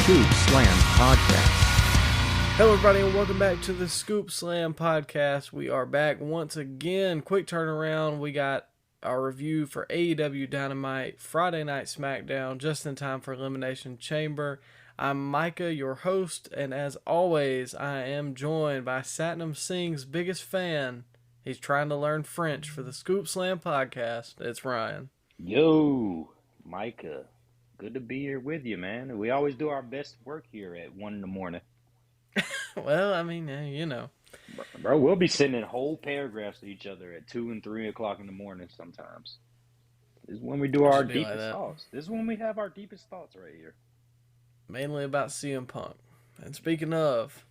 Scoop Slam Podcast. Hello, everybody, and welcome back to the Scoop Slam Podcast. We are back once again. Quick turnaround. We got our review for AEW Dynamite, Friday Night SmackDown, just in time for Elimination Chamber. I'm Micah, your host, and as always, I am joined by Satnam Singh's biggest fan. He's trying to learn French for the Scoop Slam Podcast. It's Ryan. Yo, Micah. Good to be here with you, man. We always do our best work here at 1 in the morning. Well, I mean, you know. Bro, we'll be sending whole paragraphs to each other at 2 and 3 o'clock in the morning sometimes. This is when we do our Should be like deepest that. thoughts. This is when we have our deepest thoughts right here. Mainly about CM Punk. And speaking of,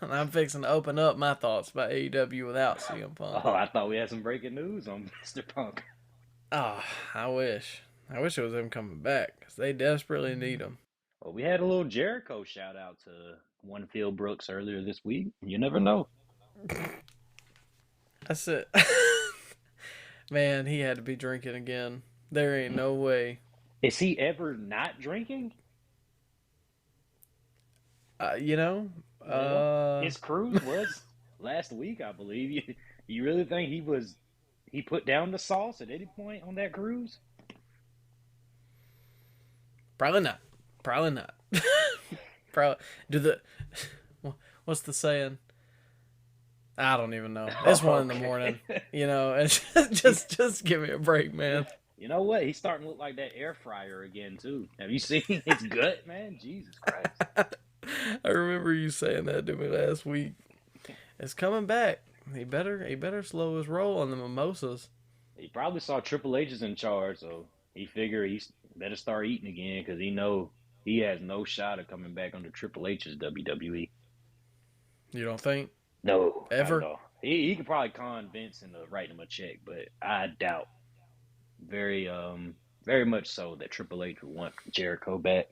I'm fixing to open up my thoughts about AEW without CM Punk. Oh, I thought we had some breaking news on Mr. Punk. Oh, I wish. I wish it was him coming back, because they desperately need him. Well, we had a little Jericho shout out to One Phil Brooks earlier this week. You never know. That's it. Man, he had to be drinking again. There ain't no way. Is he ever not drinking? His cruise was last week, I believe. You really think he put down the sauce at any point on that cruise? Probably not. Probably. What's the saying? I don't even know. It's 1 in the morning. You know, it's just give me a break, man. You know what? He's starting to look like that air fryer again too. Have you seen his gut, man? Jesus Christ. I remember you saying that to me last week. It's coming back. He better slow his roll on the mimosas. He probably saw Triple H is in charge, so he figured he better start eating again because he has no shot of coming back under Triple H's WWE. You don't think? No, ever. Not at all. He could probably con Vince into writing him a check, but I doubt very much so that Triple H would want Jericho back.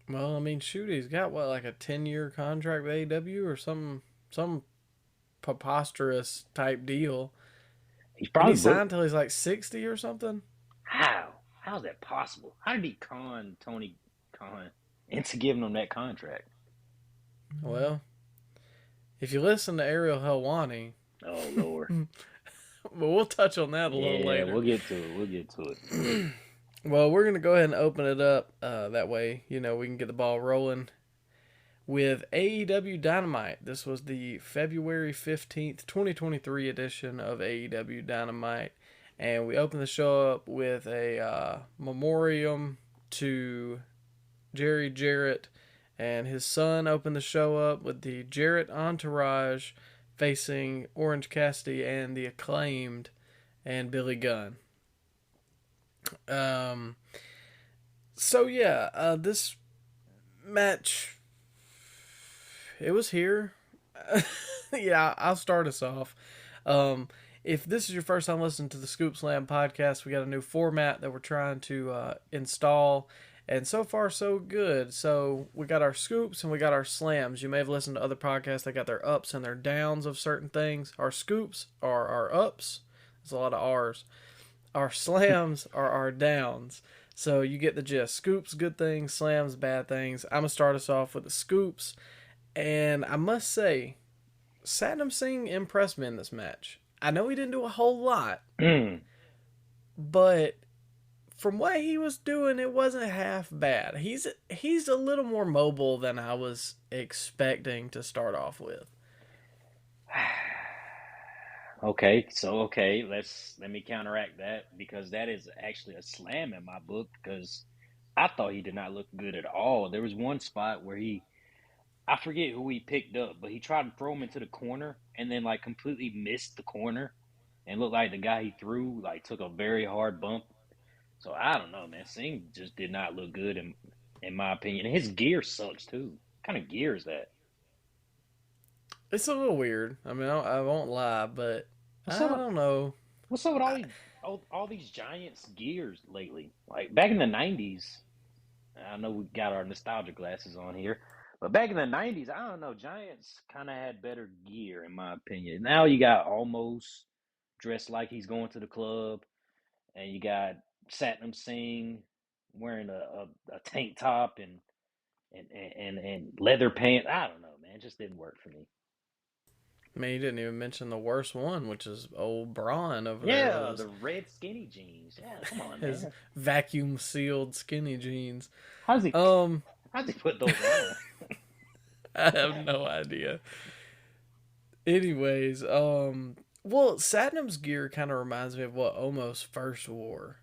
Well, I mean, shoot, he's got like a 10-year contract with AEW or some preposterous type deal. He's probably signed until he's like 60 or something. How's that possible? How did he con Tony Khan into giving him that contract? Well, if you listen to Ariel Helwani. Oh, Lord. But we'll touch on that a little later. Yeah, we'll get to it. Well, we're going to go ahead and open it up. That way, we can get the ball rolling with AEW Dynamite. This was the February 15th, 2023 edition of AEW Dynamite. And we opened the show up with a memoriam to Jerry Jarrett. And his son opened the show up with the Jarrett entourage facing Orange Cassidy and the Acclaimed and Billy Gunn. This match, it was here. Yeah, I'll start us off. If this is your first time listening to the Scoop Slam podcast, we got a new format that we're trying to install, and so far so good. So we got our scoops and we got our slams. You may have listened to other podcasts that got their ups and their downs of certain things. Our scoops are our ups. There's a lot of R's. Our slams are our downs. So you get the gist. Scoops, good things. Slams, bad things. I'm going to start us off with the scoops. And I must say, Satnam Singh impressed me in this match. I know he didn't do a whole lot. But from what he was doing, it wasn't half bad. He's a little more mobile than I was expecting to start off with. Okay, let me counteract that because that is actually a slam in my book because I thought he did not look good at all. There was one spot where I forget who he picked up, but he tried to throw him into the corner and then like completely missed the corner and looked like the guy he threw like took a very hard bump. So I don't know, man. Singh just did not look good in my opinion. And his gear sucks too. What kind of gear is that? It's a little weird. I mean, I won't lie, but I don't know. What's up with all these Giants gears lately? Like back in the 90s, I know we got our nostalgia glasses on here, but back in the 90s, I don't know, Giants kind of had better gear in my opinion. Now you got Almost dressed like he's going to the club, and you got Satnam Singh wearing a tank top and and leather pants. I don't know, man. It just didn't work for me. I mean, you didn't even mention the worst one, which is old Braun over there with Yeah, the red skinny jeans. Yeah, come on, his man. vacuum sealed skinny jeans. How's he Um, how's he put those on? I have no idea. Anyways, well, Satnam's gear kind of reminds me of what Omos first wore.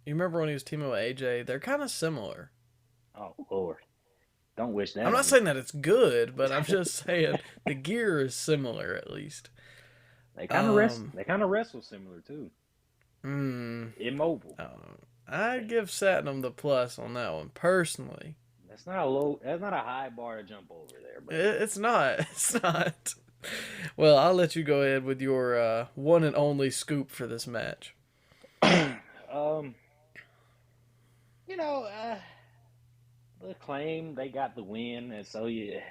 You remember when he was teaming with AJ? They're kind of similar. Oh Lord, don't wish I'm that not on me. saying that it's good, but I'm just saying the gear is similar at least. Um, They kind of wrestle similar too. hmm, Immobile. I don't know. I give Satnam the plus on that one personally. That's not a low. That's not a high bar to jump over there, It's not. It's not. Well, I'll let you go ahead with your one and only scoop for this match. but you know, the claim they got the win, and so you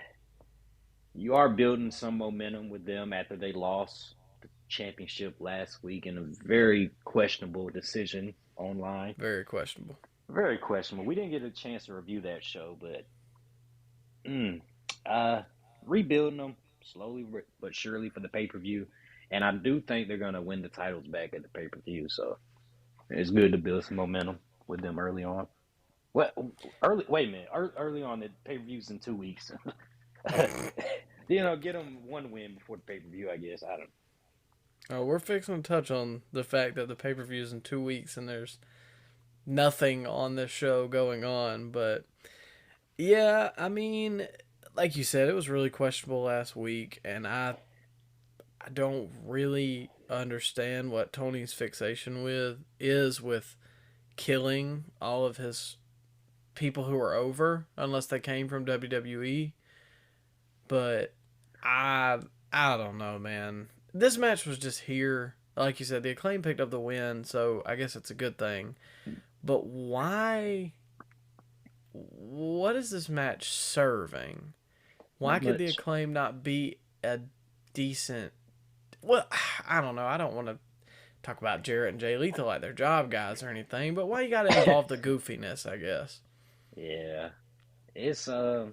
are building some momentum with them after they lost the championship last week in a very questionable decision online. Very questionable. Very questionable. We didn't get a chance to review that show, but mm, uh, rebuilding them slowly but surely for the pay per view, and I do think they're gonna win the titles back at the pay per view. So it's good to build some momentum with them early on. Well, early. Wait a minute. Early on, the pay per views in 2 weeks. Get them one win before the pay per view. I guess I don't. We're fixing to touch on the fact that the pay per view is in 2 weeks and there's nothing on this show going on. But yeah, I mean, like you said, it was really questionable last week, and I don't really understand what Tony's fixation with killing all of his people who are over unless they came from WWE. But I don't know, man. This match was just here. Like you said, the Acclaim picked up the win, so I guess it's a good thing. But why? What is this match serving? Why Not could the much. Acclaim not be a decent? Well, I don't know. I don't want to talk about Jarrett and Jay Lethal like they're job guys or anything, but why you got to involve the goofiness? I guess. Yeah, it's there's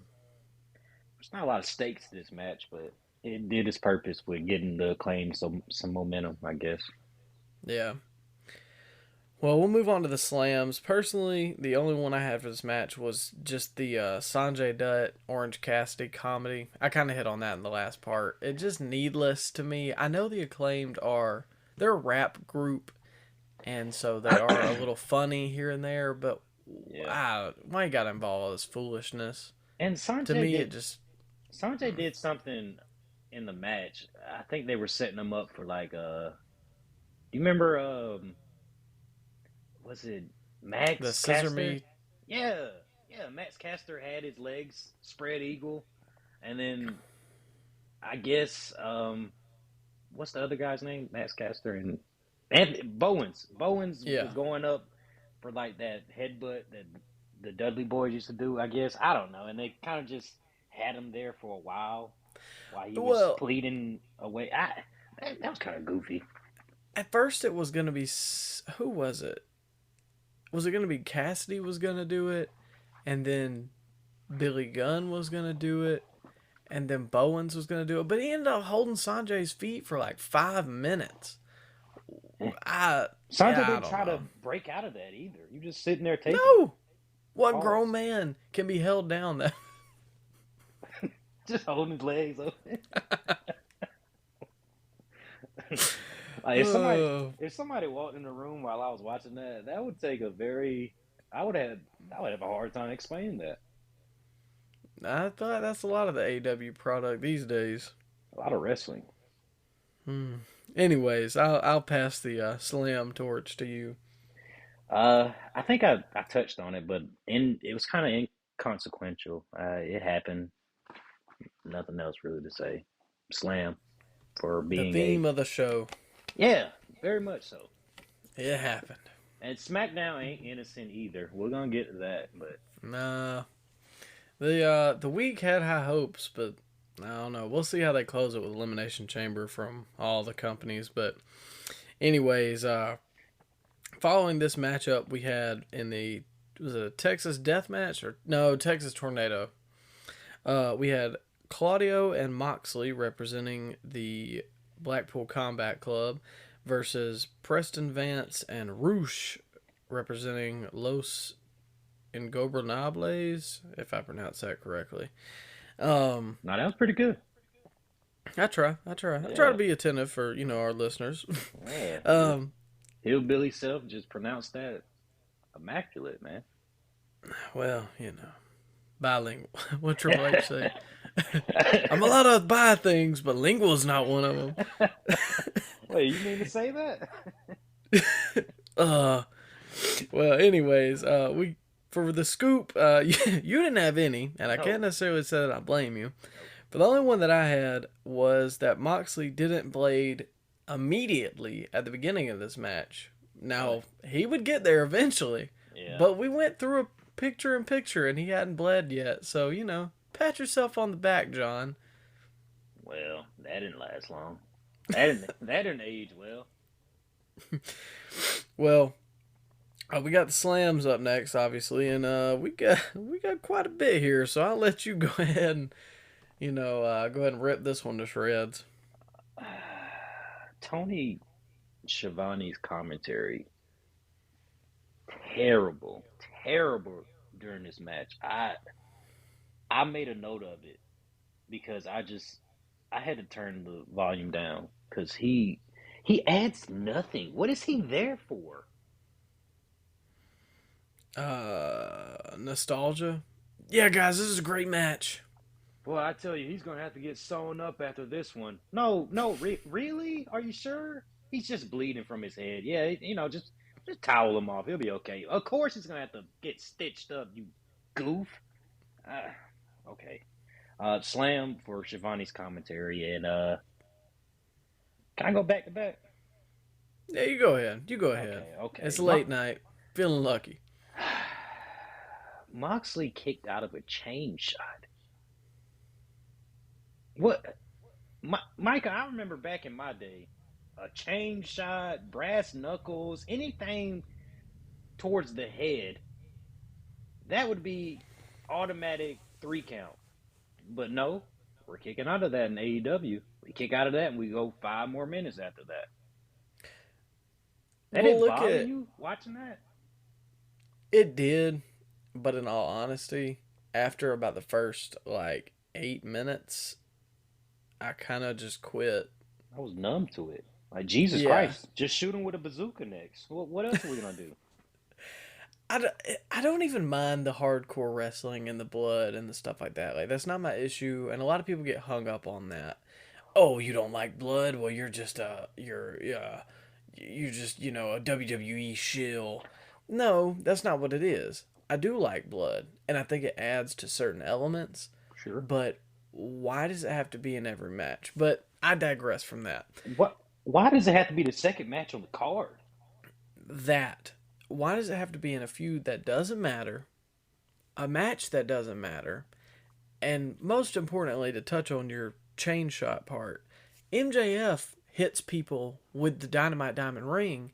not a lot of stakes to this match, but it did its purpose with getting the Acclaim some momentum, I guess. Yeah. Well, we'll move on to the slams. Personally, the only one I had for this match was just the Sanjay Dutt Orange Cassidy comedy. I kind of hit on that in the last part. It's just needless to me. I know the Acclaimed they're a rap group, and so they are a little funny here and there. But Yeah, why you got to involve all this foolishness? and To me, it just Sanjay did something in the match. I think they were setting him up for like do you remember was it the Max scissor Caster? me. Yeah, yeah. Max Caster had his legs spread eagle, and then I guess what's the other guy's name? Max Caster and Bowens. Bowens Yeah. was going up for like that headbutt that the Dudley boys used to do. I guess I don't know, and they kind of just had him there for a while he was Well, pleading away. That was kind of goofy. at first it was gonna be who was it? Was it gonna be Cassidy was gonna do it, and then Billy Gunn was gonna do it, and then Bowens was gonna do it, but he ended up holding Sanjay's feet for like 5 minutes. I Sanjay yeah, I didn't don't try to know. break out of that either. You just sitting there taking it. No, what grown Pause. man can be held down that? Just holding his legs open. Like Oh, if somebody walked in the room while I was watching that, that would take a very I would have a hard time explaining that. I thought that's a lot of the AW product these days. A lot of wrestling. Hmm. Anyways, I'll pass the slam torch to you. I think I touched on it, but it was kind of inconsequential. It happened. Nothing else really to say. Slam for The being a theme of the show. yeah, very much so. It happened. And SmackDown ain't innocent either. We're gonna get to that, but Nah. The week had high hopes, but I don't know. We'll see how they close it with Elimination Chamber from all the companies. But anyways, following this matchup we had in the was it a Texas Death Match or no Texas Tornado? We had Claudio and Moxley representing the Blackpool Combat Club versus Preston Vance and Roosh representing Los Ingobernables, if I pronounce that correctly. No, that was pretty good. I try to be attentive for our listeners. Yeah. um, Hillbilly self just pronounced that immaculate, man. well, bilingual. What Triple H say? I'm allowed to buy things, but lingual's not one of them. Wait, you mean to say that? Well, anyways, we for the scoop, you didn't have any, and I can't necessarily say that I blame you. But the only one that I had was that Moxley didn't blade immediately at the beginning of this match. Now, he would get there eventually, but we went through a picture-in-picture, and he hadn't bled yet. So, pat yourself on the back, John. Well, that didn't last long. That didn't age well. Well, we got the slams up next, obviously, and we got quite a bit here. So I'll let you go ahead and go ahead and rip this one to shreds. Tony Schiavone's commentary, terrible during this match. I made a note of it because I had to turn the volume down because he adds nothing. What is he there for? Nostalgia. Yeah, guys, this is a great match. Well, I tell you, he's going to have to get sewn up after this one. No, really? Are you sure? He's just bleeding from his head. Yeah, just towel him off. He'll be okay. Of course he's going to have to get stitched up, you goof. Okay. Slam for Schiavone's commentary. And can I go back to back? Yeah, you go ahead. Okay. It's a late night. Feeling lucky. Moxley kicked out of a chain shot. What? Micah, I remember back in my day, a chain shot, brass knuckles, anything towards the head, that would be automatic 3 count. But no, we're kicking out of that in AEW. We kick out of that and we go 5 more minutes after that. That didn't bother you watching that? It did, but in all honesty, after about the first 8 minutes, I kind of just quit. I was numb to it. Like, Jesus Christ, just shoot him with a bazooka next. What else are we going to do? I don't even mind the hardcore wrestling and the blood and the stuff like that. Like, that's not my issue, and a lot of people get hung up on that. Oh, you don't like blood? Well, you're just a WWE shill. No, that's not what it is. I do like blood, and I think it adds to certain elements. Sure. But why does it have to be in every match? But I digress from that. Why does it have to be the second match on the card? Why does it have to be in a feud that doesn't matter, a match that doesn't matter, and most importantly, to touch on your chain shot part, MJF hits people with the Dynamite Diamond Ring,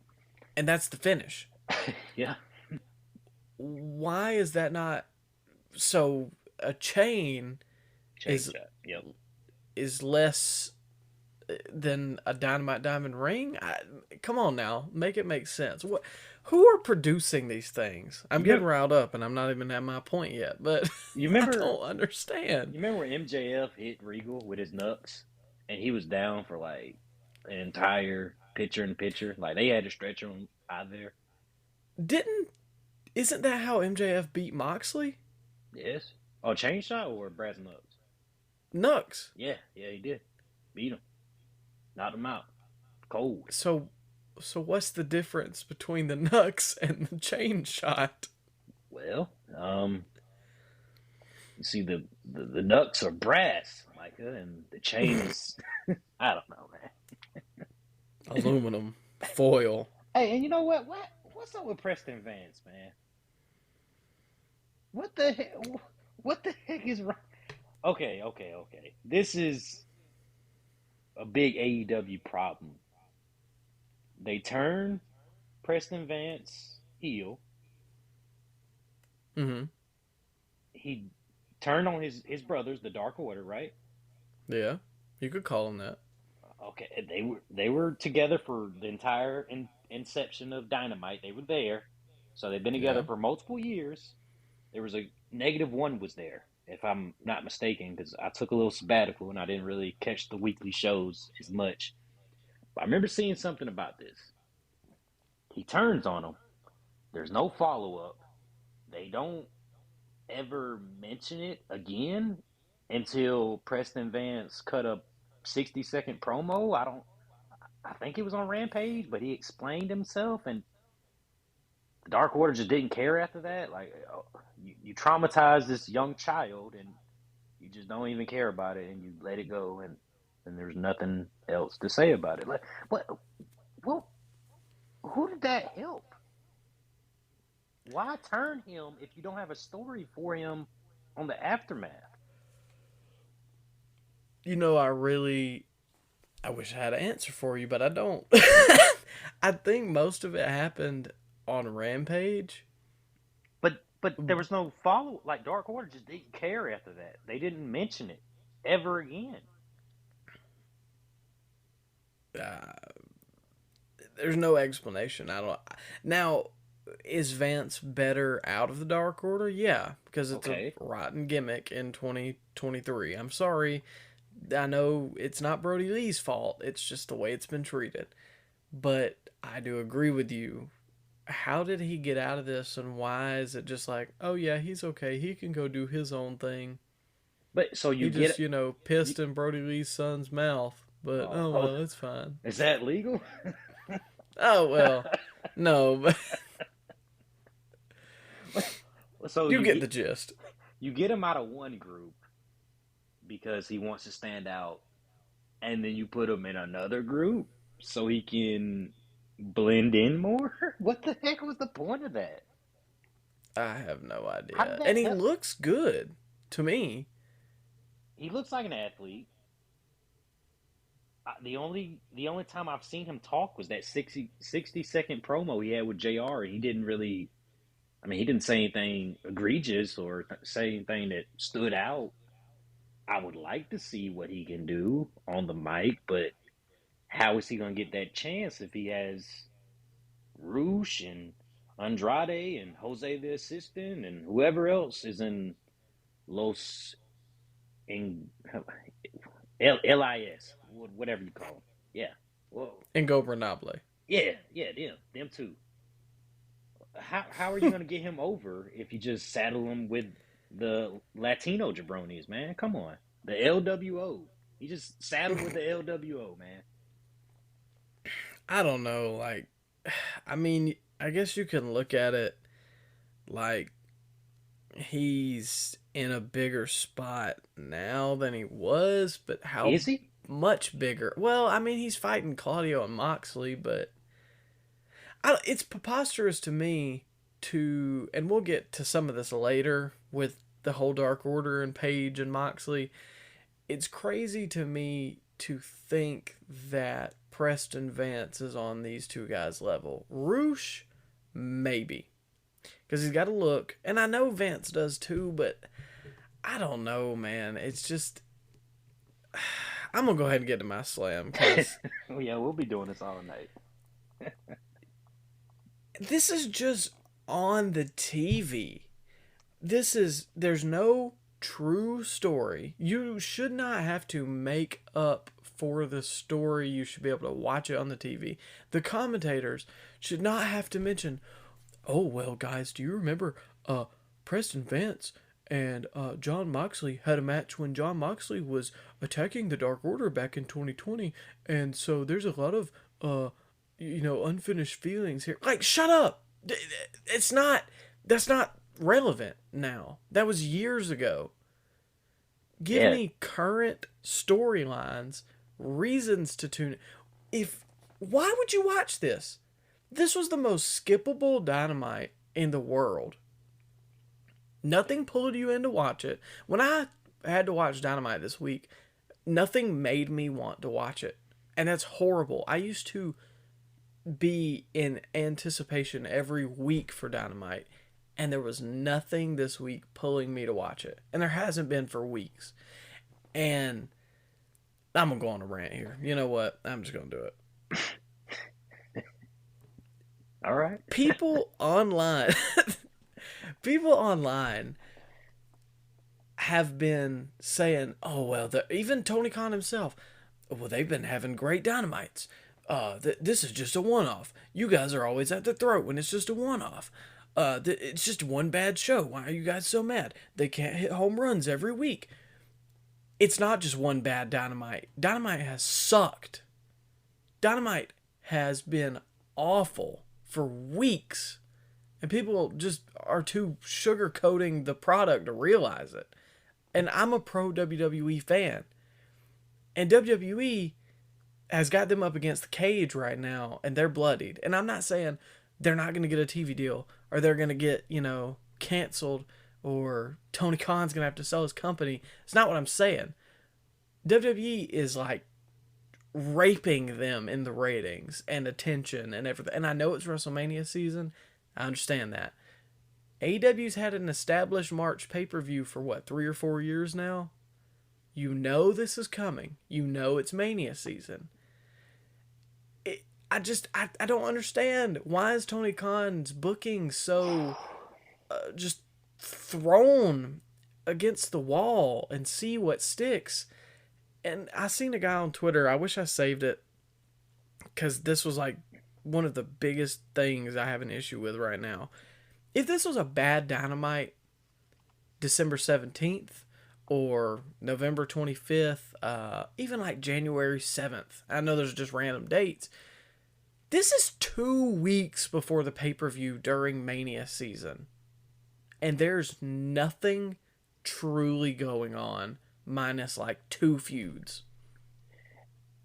and that's the finish. Yeah. Why is that not so? A chain is less than a Dynamite Diamond Ring. Come on now, make it make sense. Who are producing these things? I'm getting riled up, and I'm not even at my point yet. But you remember? I don't understand. You remember when MJF hit Regal with his nuts, and he was down for an entire picture-in-picture. Like, they had to stretch him out there. Isn't that how MJF beat Moxley? Yes. Oh, chain shot or brass knucks? Knucks. Yeah, he did. Beat him. Knocked him out. Cold. So what's the difference between the knucks and the chain shot? Well, you see the knucks are brass, Micah, and the chain is I don't know, man. Aluminum foil. Hey, and you know what? What's up with Preston Vance, man? What the heck is wrong? Okay. This is a big AEW problem. They turn Preston Vance heel, Mm-hmm. He turned on his brothers, the Dark Order, right? Yeah. You could call him that. Okay, they were together for the entire inception of Dynamite. They were there, so they've been together Yeah. for multiple years. There was a -1 was there, if I'm not mistaken, because I took a little sabbatical and I didn't really catch the weekly shows as much. But I remember seeing something about this. He turns on him. There's no follow up. They don't ever mention it again until Preston Vance cut a 60-second promo. I think it was on Rampage, but he explained himself, and the Dark Order just didn't care after that. Like, you traumatize this young child, and you just don't even care about it, and you let it go, and there's nothing else to say about it. Like, what, who did that help? Why turn him if you don't have a story for him on the aftermath? I wish I had an answer for you, but I don't. I think most of it happened on Rampage. But there was no follow. Like, Dark Order just didn't care after that. They didn't mention it ever again. Uh, there's no explanation. I don't. Now, is Vance better out of the Dark Order? Yeah, because it's Okay. a rotten gimmick in 2023. I'm sorry. I know it's not Brody Lee's fault. It's just the way it's been treated. But I do agree with you. How did he get out of this, and why is it just like, oh yeah, he's okay. He can go do his own thing. But so He you just, get you, pissed in Brody Lee's son's mouth. But oh oh, well, it's fine. is that legal? Oh well, no, but So you get the gist. you get him out of one group because he wants to stand out, and then you put him in another group so he can blend in more. What the heck was the point of that? I have no How did idea. that And he help? looks good to me. He looks like an athlete. The only time I've seen him talk was that 60 second promo he had with JR. He didn't really. I mean, he didn't say anything egregious or say anything that stood out. I would like to see what he can do on the mic, but how is he going to get that chance if he has Roosh and Andrade and Jose the assistant and whoever else is in Los in LIS, whatever you call them? Yeah. Well, Ingobernable. yeah, them two. How are you going to get him over if you just saddle him with the Latino jabronis, man? Come on, the LWO. He just saddled with the LWO, man. I don't know. Like, I mean, I guess you can look at it like he's in a bigger spot now than he was, but how Is he? much bigger? Well, I mean, he's fighting Claudio and Moxley, but it's preposterous to me and we'll get to some of this later with the whole Dark Order and Page and Moxley. It's crazy to me to think that Preston Vance is on these two guys' level. Roosh, maybe. Because he's got a look. And I know Vance does too, but I don't know, man. It's just. I'm going to go ahead and get to my slam. Because Oh yeah, we'll be doing this all night. this is just on the TV. There's no true story. You should not have to make up for the story. You should be able to watch it on the TV. The commentators should not have to mention, oh well, guys, do you remember Preston Vance and John Moxley had a match when John Moxley was attacking the Dark Order back in 2020, and so there's a lot of unfinished feelings here. Like, shut up. That's not relevant now. That was years ago. Give Yeah, me current storylines, reasons to tune. Why would you watch this? This was the most skippable Dynamite in the world. Nothing pulled you in to watch it. When I had to watch Dynamite this week, nothing made me want to watch it. And that's horrible. I used to be in anticipation every week for Dynamite. and there was nothing this week pulling me to watch it. And there hasn't been for weeks. And I'm going to go on a rant here. You know what? I'm just going to do it. All right. People online people online have been saying, oh, well, even Tony Khan himself, well, they've been having great Dynamites. This is just a one-off. You guys are always at the throat when it's just a one-off. It's just one bad show. Why are you guys so mad? They can't hit home runs every week. It's not just one bad Dynamite. Dynamite has sucked. Dynamite has been awful for weeks. And people just are too sugarcoating the product to realize it. And I'm a pro WWE fan. And WWE has got them up against the cage right now, and they're bloodied. And I'm not saying they're not going to get a TV deal, or they're going to get, canceled, or Tony Khan's going to have to sell his company. It's not what I'm saying. WWE is like raping them in the ratings and attention and everything. And I know it's WrestleMania season. I understand that. AEW's had an established March pay-per-view for 3 or 4 years now? You know this is coming. You know it's Mania season. I don't understand. Why is Tony Khan's booking so just thrown against the wall and see what sticks? And I seen a guy on Twitter. I wish I saved it, because this was like one of the biggest things I have an issue with right now. If this was a bad Dynamite, December 17th or November 25th, even like January 7th, I know there's just random dates. This is 2 weeks before the pay-per-view during Mania season. And there's nothing truly going on, minus like 2 feuds.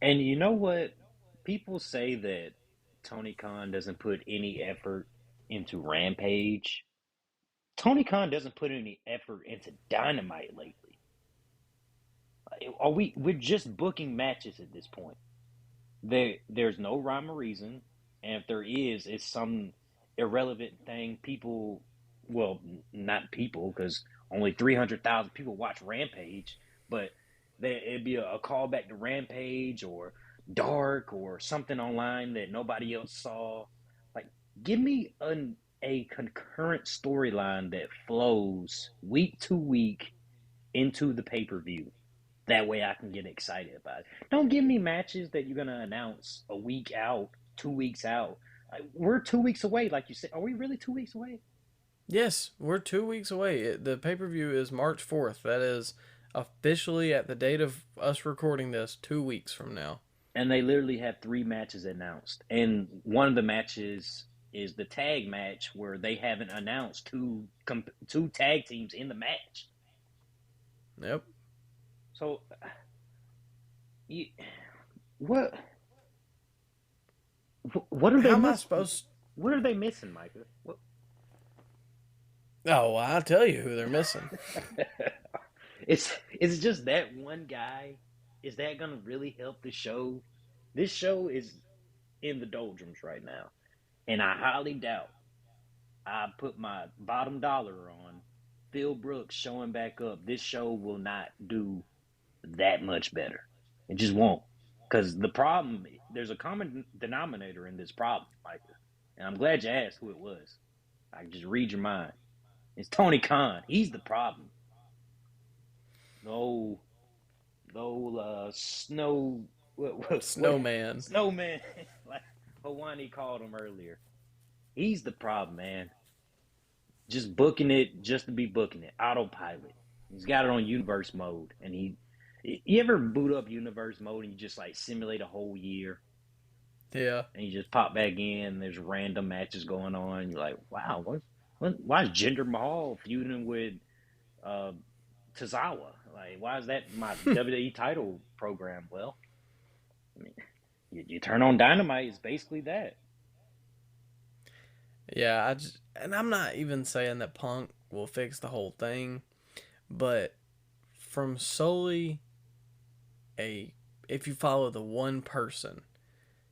And you know what? People say that Tony Khan doesn't put any effort into Rampage. Tony Khan doesn't put any effort into Dynamite lately. We're just booking matches at this point. There's no rhyme or reason, and if there is, it's some irrelevant thing. People, well, not people, because only 300,000 people watch Rampage, but it'd be a callback to Rampage or Dark or something online that nobody else saw. Like, give me a concurrent storyline that flows week to week into the pay-per-view. That way I can get excited about it. Don't give me matches that you're going to announce a week out, 2 weeks out. We're 2 weeks away, like you said. Are we really 2 weeks away? Yes, we're 2 weeks away. The pay-per-view is March 4th. That is officially, at the date of us recording this, 2 weeks from now. And they literally have 3 matches announced. And one of the matches is the tag match, where they haven't announced two tag teams in the match. Yep. So, what are they? How am I supposed? What are they missing, Micah? What? Oh, well, I'll tell you who they're missing. It's just that one guy. Is that gonna really help the show? This show is in the doldrums right now, and I highly doubt. I put my bottom dollar on Phil Brooks showing back up. This show will not do that much better. It just won't. Because the problem, there's a common denominator in this problem, Micah. And I'm glad you asked who it was. I can just read your mind. It's Tony Khan. He's the problem. No, Snowman. Snowman, like Hawani called him earlier. He's the problem, man. Just booking it just to be booking it. Autopilot. He's got it on universe mode, and you ever boot up universe mode and you just like simulate a whole year? Yeah. And you just pop back in, there's random matches going on, and you're like, wow, why is Jinder Mahal feuding with Tozawa? Like, why is that my WWE title program? Well, I mean, you turn on Dynamite, it's basically that. Yeah, and I'm not even saying that Punk will fix the whole thing, but from solely if you follow the one person,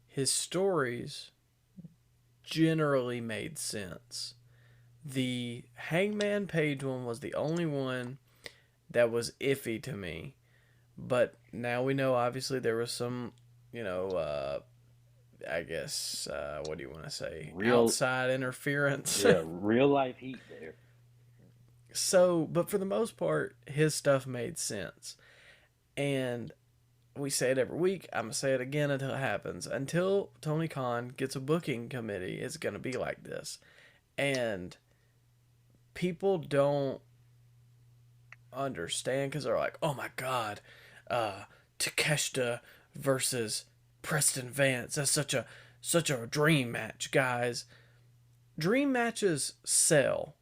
his stories generally made sense. The Hangman Page one was the only one that was iffy to me. But now we know, obviously, there was some, I guess, what do you want to say? Real, Outside interference. yeah, real life heat there. So, but for the most part, his stuff made sense. And we say it every week. I'm going to say it again until it happens. Until Tony Khan gets a booking committee, it's going to be like this. And people don't understand because they're like, oh my God, Takeshita versus Preston Vance. That's such a dream match, guys. Dream matches sell.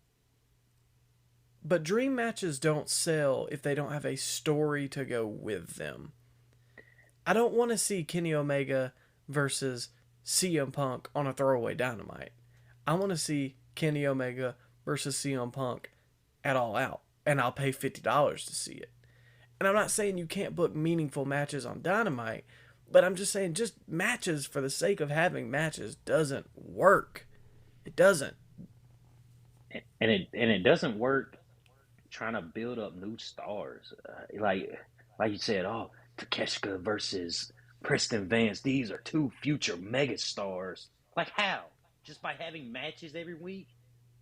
But dream matches don't sell if they don't have a story to go with them. I don't want to see Kenny Omega versus CM Punk on a throwaway Dynamite. I want to see Kenny Omega versus CM Punk at All Out. And I'll pay $50 to see it. And I'm not saying you can't book meaningful matches on Dynamite, but I'm just saying just matches for the sake of having matches doesn't work. It doesn't. And it doesn't work trying to build up new stars. Like you said, oh, Takeshita versus Preston Vance. These are two future megastars. Like how? Just by having matches every week?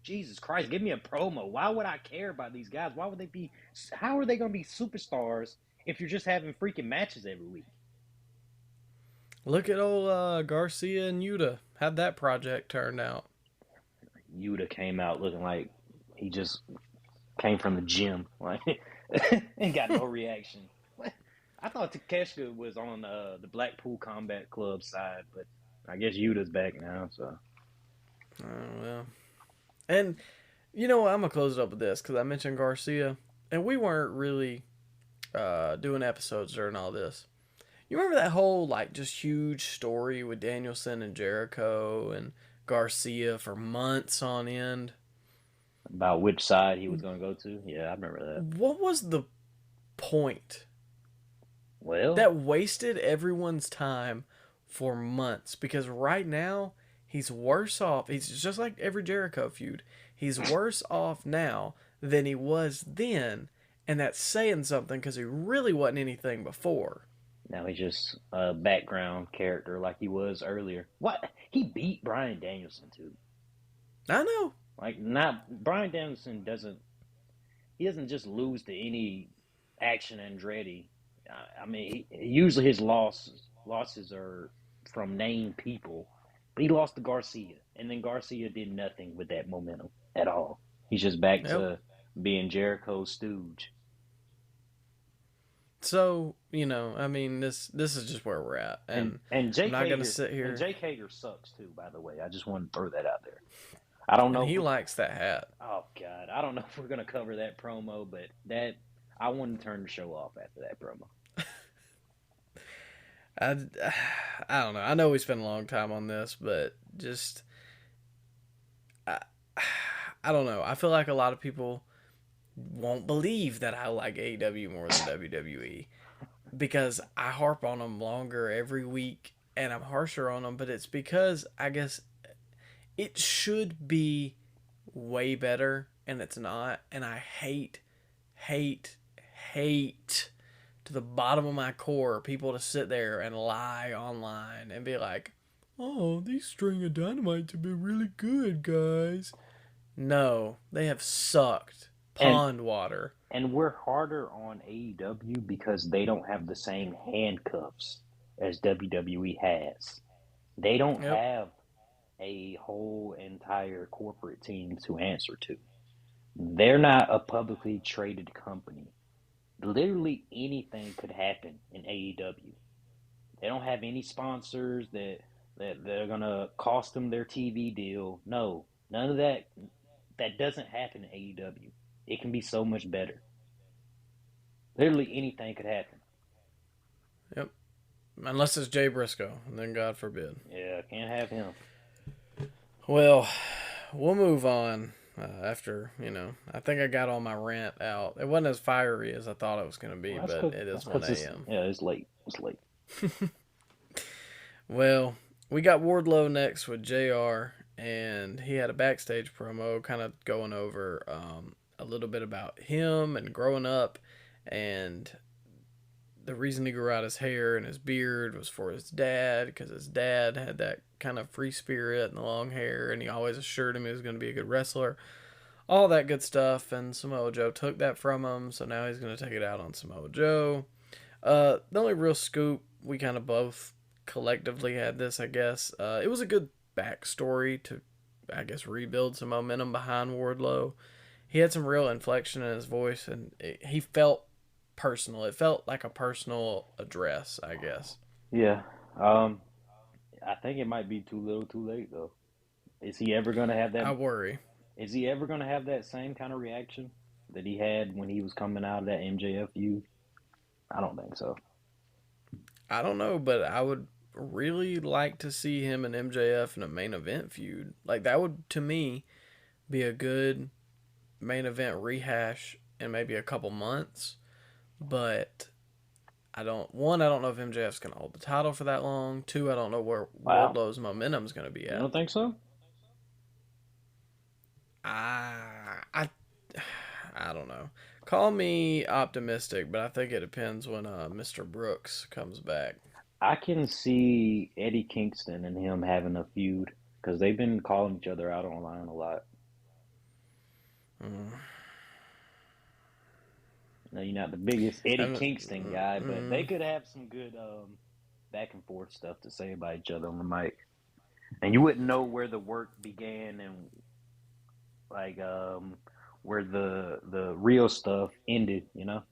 Jesus Christ, give me a promo. Why would I care about these guys? Why would they be? How are they going to be superstars if you're just having freaking matches every week? Look at old Garcia and Yuta. How'd that project turn out? Yuta came out looking like he just came from the gym, like, and got no reaction. I thought Takeshita was on the Blackpool Combat Club side, but I guess Yuta's back now. So, oh well. And you know what? I'm gonna close it up with this because I mentioned Garcia, and we weren't really doing episodes during all this. You remember that whole like just huge story with Danielson and Jericho and Garcia for months on end? about which side he was going to go to? Yeah, I remember that. What was the point? Well, That wasted everyone's time for months because right now he's worse off. He's just like every Jericho feud. He's worse off now than he was then, and that's saying something because he really wasn't anything before. now he's just a background character like he was earlier. What? He beat Bryan Danielson too. I know. Like, not Bryan Danielson doesn't. He doesn't just lose to any Action Andretti. I mean, usually his losses are from named people, but he lost to Garcia, and then Garcia did nothing with that momentum at all. He's just back to being Jericho's stooge. So I mean, this is just where we're at, and Jake I'm not Hager, gonna sit here. and Jake Hager sucks too, by the way. I just want to throw that out there. I don't know. And he likes that hat. Oh God, I don't know if we're gonna cover that promo, but that I want to turn the show off after that promo. I don't know. I know we spent a long time on this, but just I don't know. I feel like a lot of people won't believe that I like AEW more than WWE because I harp on them longer every week and I'm harsher on them, but it's because I guess it should be way better and it's not, and I hate to the bottom of my core people to sit there and lie online and be like, oh, these String of Dynamites have been really good, guys. No, they have sucked pond water. And we're harder on AEW because they don't have the same handcuffs as WWE has. They don't have a whole entire corporate team to answer to. They're not a publicly traded company. Literally anything could happen in AEW. They don't have any sponsors that they're gonna cost them their TV deal. No, none of that. That doesn't happen in AEW. It can be so much better. Literally anything could happen. Yep. Unless it's Jay Briscoe, and then God forbid. Yeah, can't have him. Well, we'll move on. After, I think I got all my rant out. It wasn't as fiery as I thought it was going to be, but it is 1 a.m. Yeah, it's late. It's late. Well, we got Wardlow next with JR, and he had a backstage promo kind of going over a little bit about him and growing up, and the reason he grew out his hair and his beard was for his dad, because his dad had that kind of free spirit and the long hair, and he always assured him he was going to be a good wrestler. All that good stuff, and Samoa Joe took that from him, so now he's going to take it out on Samoa Joe. The only real scoop, we kind of both collectively had this, I guess. It was a good backstory to, I guess, rebuild some momentum behind Wardlow. He had some real inflection in his voice, and he felt personal. It felt like a personal address, I guess. Yeah. I think it might be too little, too late though. Is he ever gonna have that? I worry. Is he ever gonna have that same kind of reaction that he had when he was coming out of that MJF feud? I don't think so. I don't know, but I would really like to see him and MJF in a main event feud. Like, that would, to me, be a good main event rehash in maybe a couple months. But I don't know if MJF's gonna hold the title for that long. Two, I don't know where Wow. Wardlow's momentum's gonna be You at. don't think so? I I don't know. Call me optimistic, but I think it depends when Mr. Brooks comes back. I can see Eddie Kingston and him having a feud because they've been calling each other out online a lot. Mm. Now, you're not the biggest Eddie I'm, Kingston guy, but they mm, could have some good back and forth stuff to say about each other on the mic, and you wouldn't know where the work began and like where the real stuff ended. You know?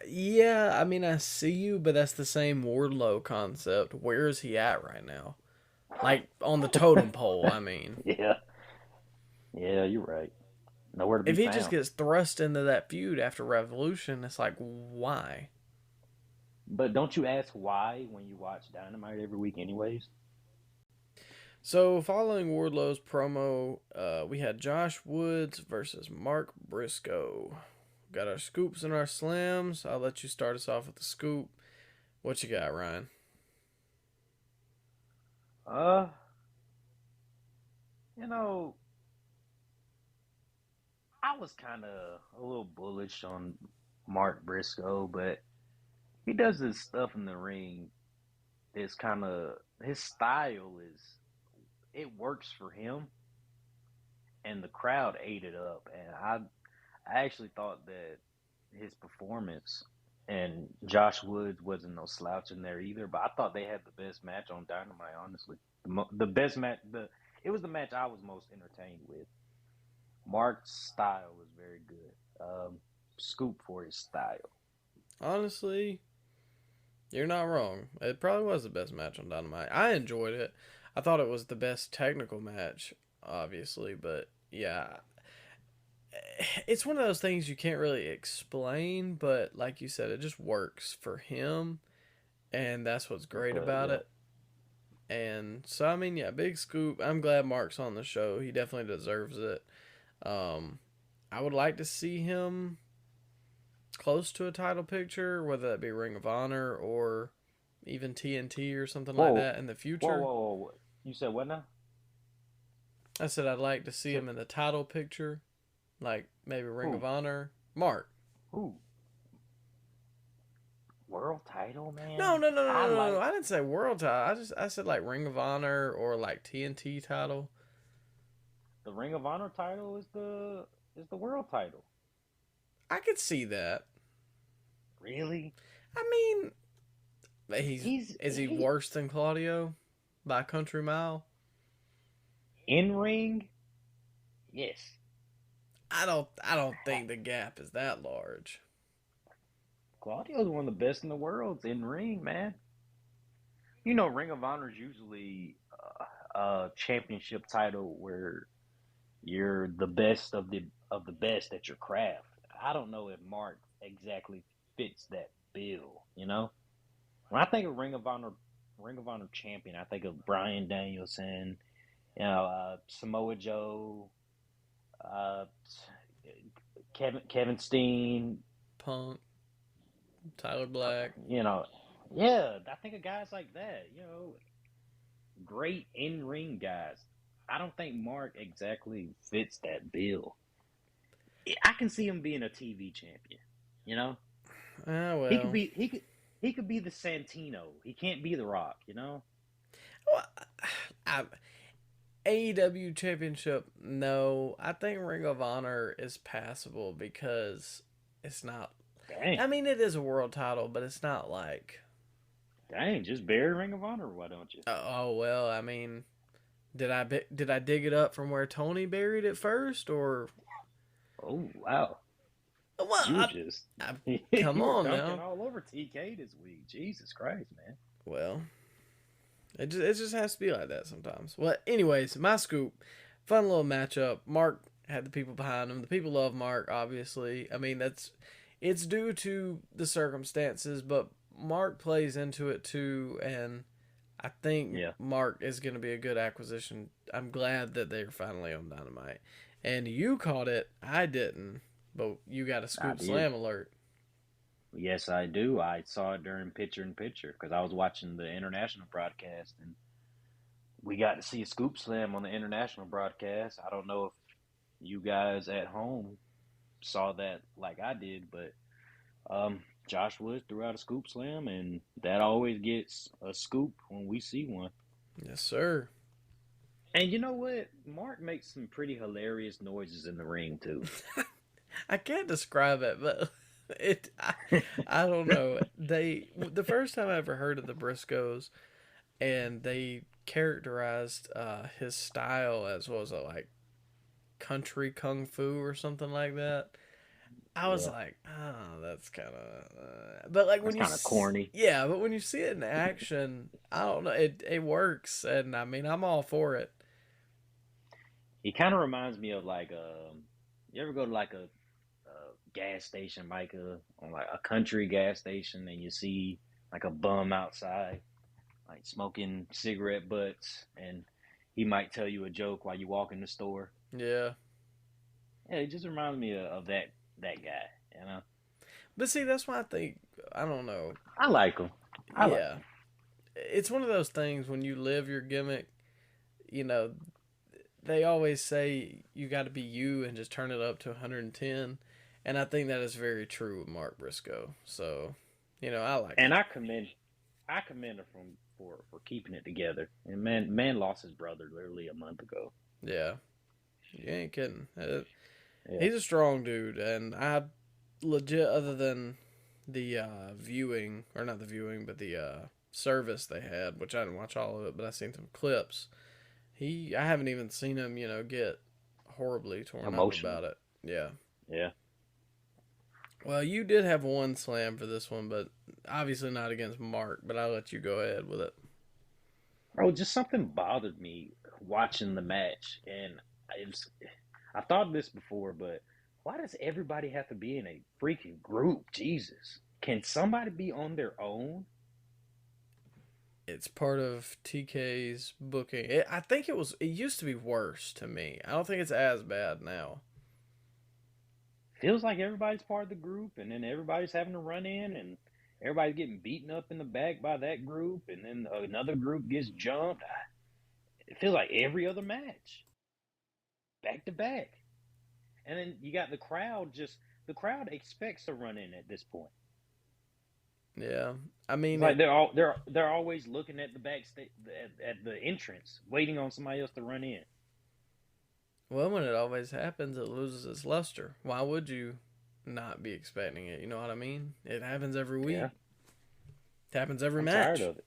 yeah, I mean, I see you, but that's the same Wardlow concept. Where is he at right now? Like, on the totem pole, I mean. Yeah, yeah, you're right. Nowhere to be If he just found. gets thrust into that feud after Revolution, it's like, why? But don't you ask why when you watch Dynamite every week, anyways? So, following Wardlow's promo, we had Josh Woods versus Mark Briscoe. Got our scoops and our slams. I'll let you start us off with the scoop. What you got, Ryan? Uh, you know, I was kind of a little bullish on Mark Briscoe, but he does this stuff in the ring. It's kind of his style is it works for him, and the crowd ate it up. And I actually thought that his performance and Josh Woods wasn't no slouch in there either. But I thought they had the best match on Dynamite. Honestly, the best match. It was the match I was most entertained with. Mark's style was very good. Scoop for his style. Honestly, you're not wrong. It probably was the best match on Dynamite. I enjoyed it. I thought it was the best technical match, obviously, but yeah. It's one of those things you can't really explain, but like you said, it just works for him, and that's what's It great does, about yeah. it. And so, I mean, yeah, big scoop. I'm glad Mark's on the show. He definitely deserves it. Um, I would like to see him close to a title picture, whether that be Ring of Honor or even TNT or something like Whoa, that in the whoa, future. whoa, whoa, whoa. You said what now? I said I'd like to see So, him in the title picture, like maybe Ring of who? Honor. Mark. Who? World title, No, man? no, no, no, I no, no, no. like I didn't say world title. I said like Ring of Honor or like TNT title. the Ring of Honor title is the world title. I could see that. Really? I mean, he's He's is he he worse than Claudio by a country mile? in ring? Yes. I don't think the gap is that large. Claudio's one of the best in the world in ring, man. You know, Ring of Honor is usually a championship title where you're the best of the best at your craft. I don't know if Mark exactly fits that bill. You know, when I think of Ring of Honor champion, I think of Brian Danielson, Samoa Joe, uh, Kevin Steen. Punk, Tyler Black. You know, yeah, I think of guys like that. great in-ring guys. I don't think Mark exactly fits that bill. I can see him being a TV champion. You know, Ah, he could well. be he could be the Santino. He can't be the Rock. You know. Well, I, AEW Championship, no. I think Ring of Honor is passable because it's not. Dang, I mean, it is a world title, but it's not like. dang, just bury Ring of Honor. Why don't you? Oh well, I mean, did I dig it up from where Tony buried it first, or Oh wow, well, you were just I come you were on dunking now. all over TK this week. Jesus Christ, man. Well, it just has to be like that sometimes. Well, anyways, my scoop, fun little matchup. Mark had the people behind him. The people love Mark, obviously. I mean, it's due to the circumstances, but Mark plays into it too, and I think Yeah, Mark is going to be a good acquisition. I'm glad that they're finally on Dynamite. And you caught it. I didn't. But you got a I scoop did. slam alert. Yes, I do. I saw it during picture in picture because I was watching the international broadcast and we got to see a scoop slam on the international broadcast. I don't know if you guys at home saw that like I did, but Josh Woods threw out a scoop slam, and that always gets a scoop when we see one. Yes, sir. And you know what? Mark makes some pretty hilarious noises in the ring too. I can't describe it, but I don't know. The first time I ever heard of the Briscoes and they characterized his style as what was it like country kung fu or something like that. I was Yeah, like, oh, that's kind of. But like when that's you, kind of corny. yeah, but when you see it in action, I don't know, it works, and I mean, I'm all for it. He kind of reminds me of like you ever go to like a gas station, Micah, on like a country gas station, and you see like a bum outside, like smoking cigarette butts, and he might tell you a joke while you walk in the store. Yeah, Yeah, it just reminds me of that guy. You know, but see, that's why I think I don't know. I like him. I like Yeah, it's one of those things when you live your gimmick. You know, they always say you got to be you and just turn it up to 110, and I think that is very true with Mark Briscoe. So, I like and it. I commend him for keeping it together. And man lost his brother literally a month ago. Yeah, you ain't kidding. Yeah, He's a strong dude, and I legit, other than the viewing, or not the viewing, but the service they had, which I didn't watch all of it, but I seen some clips. I haven't even seen him, get horribly torn up emotional. about it. Yeah. Yeah. Well, you did have one slam for this one, but obviously not against Mark. But I'll let you go ahead with it. Bro, just something bothered me watching the match, and it was, I thought of this before, but why does everybody have to be in a freaking group? Jesus, can somebody be on their own? It's part of TK's booking. I think it was. It used to be worse to me. I don't think it's as bad now. Feels like everybody's part of the group, and then everybody's having to run in, and everybody's getting beaten up in the back by that group, and then another group gets jumped. It feels like every other match, back to back. And then you got the crowd expects to run in at this point. Yeah, I It's mean like it. they're always looking at the backstage at the entrance, waiting on somebody else to run in. Well, when it always happens, it loses its luster. Why would you not be expecting it? You know what I mean? It happens every Yeah, week. It happens every I'm tired match. of it.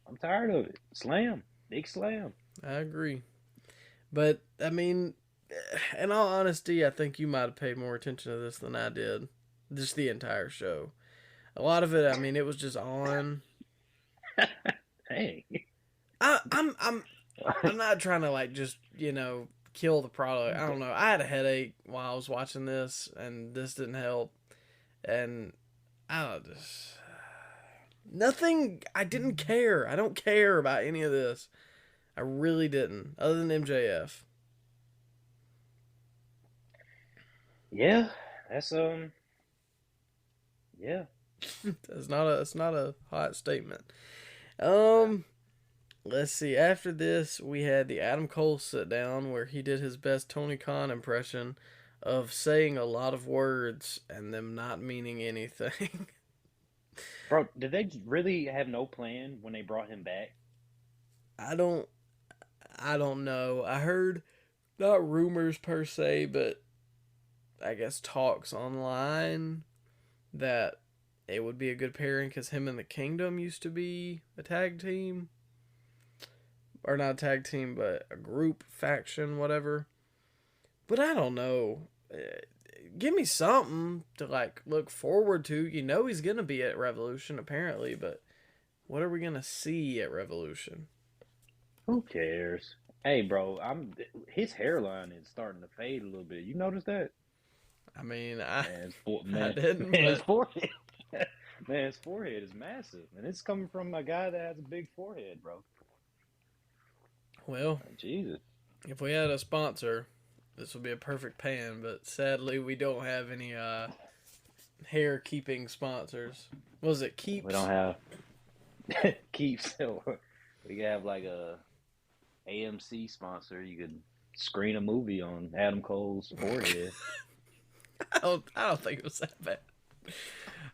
I'm tired of it. Slam, big slam. I agree. But I mean, in all honesty, I think you might have paid more attention to this than I did. Just the entire show. A lot of it, I mean, it was just on. Hey, I'm not trying to like just kill the product. I don't know. I had a headache while I was watching this, and this didn't help. And I don't just nothing. I didn't care. I don't care about any of this. I really didn't, other than MJF. yeah, that's yeah. It's not a hot statement. Um, Let's see. After this, we had the Adam Cole sit down where he did his best Tony Khan impression of saying a lot of words and them not meaning anything. Bro, did they really have no plan when they brought him back? I don't I don't know. I heard not rumors per se, but I guess talks online that it would be a good pairing because him and the Kingdom used to be a tag team, or not a tag team, but a group faction, whatever. But I don't know. Give me something to like look forward to. You know he's gonna be at Revolution apparently, but what are we gonna see at Revolution? Who cares? Hey, bro, his hairline is starting to fade a little bit. You notice that? I mean, I I Man, didn't, man, his but forehead, man, his forehead is massive, and it's coming from a guy that has a big forehead, bro. well, Jesus. if we had a sponsor, this would be a perfect pan. But sadly, we don't have any hair keeping sponsors. Was it We Keeps? don't have keeps. We could have like a AMC sponsor. You could screen a movie on Adam Cole's forehead. I don't think it was that bad.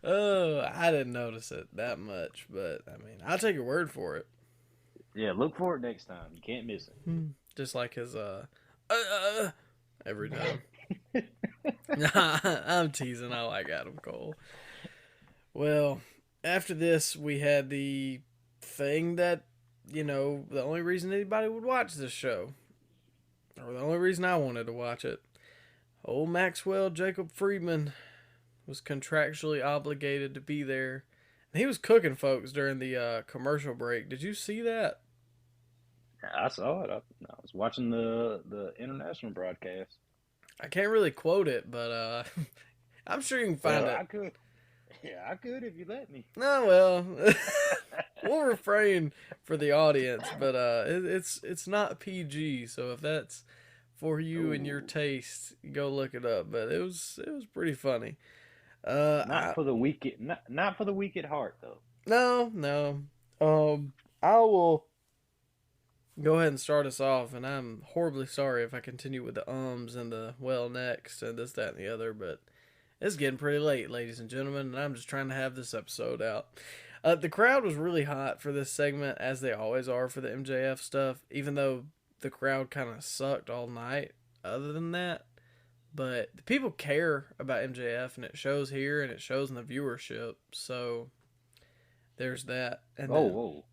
Oh, I didn't notice it that much, but I mean, I'll take your word for it. Yeah, look for it next time. You can't miss it. Just like his every time. I'm teasing. I like Adam Cole. Well, after this, we had the thing that the only reason anybody would watch this show, or the only reason I wanted to watch it. Old Maxwell Jacob Friedman was contractually obligated to be there. And he was cooking folks during the commercial break. Did you see that? I saw it. I was watching the international broadcast. I can't really quote it, but I'm sure you can find Well, it. I could. Yeah, I could if you let me. No, well, we'll refrain for the audience, but it's not PG, so if that's for you and your Ooh, taste, go look it up. But it was pretty funny. not for the weak. Not for the weak at heart though. No. I will go ahead and start us off, and I'm horribly sorry if I continue with the ums and the well next and this, that, and the other, but it's getting pretty late, ladies and gentlemen, and I'm just trying to have this episode out. The crowd was really hot for this segment, as they always are for the MJF stuff, even though the crowd kind of sucked all night other than that. But the people care about MJF, and it shows here, and it shows in the viewership, so there's that. And Oh, then, whoa,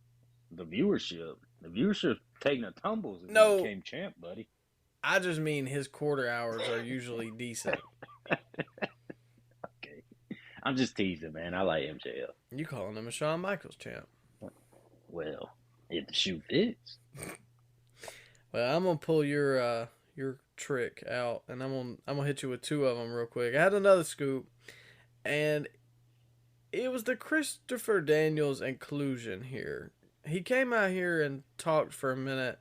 the viewership. The viewership taking a tumble since he no, became champ, buddy. I just mean his quarter hours are usually decent. Okay, I'm just teasing, man. I like MJF. You calling him a Shawn Michaels champ. Well, if the shoe fits. Well, I'm gonna pull your trick out, and I'm gonna hit you with two of them real quick. I had another scoop, and it was the Christopher Daniels inclusion here. He came out here and talked for a minute,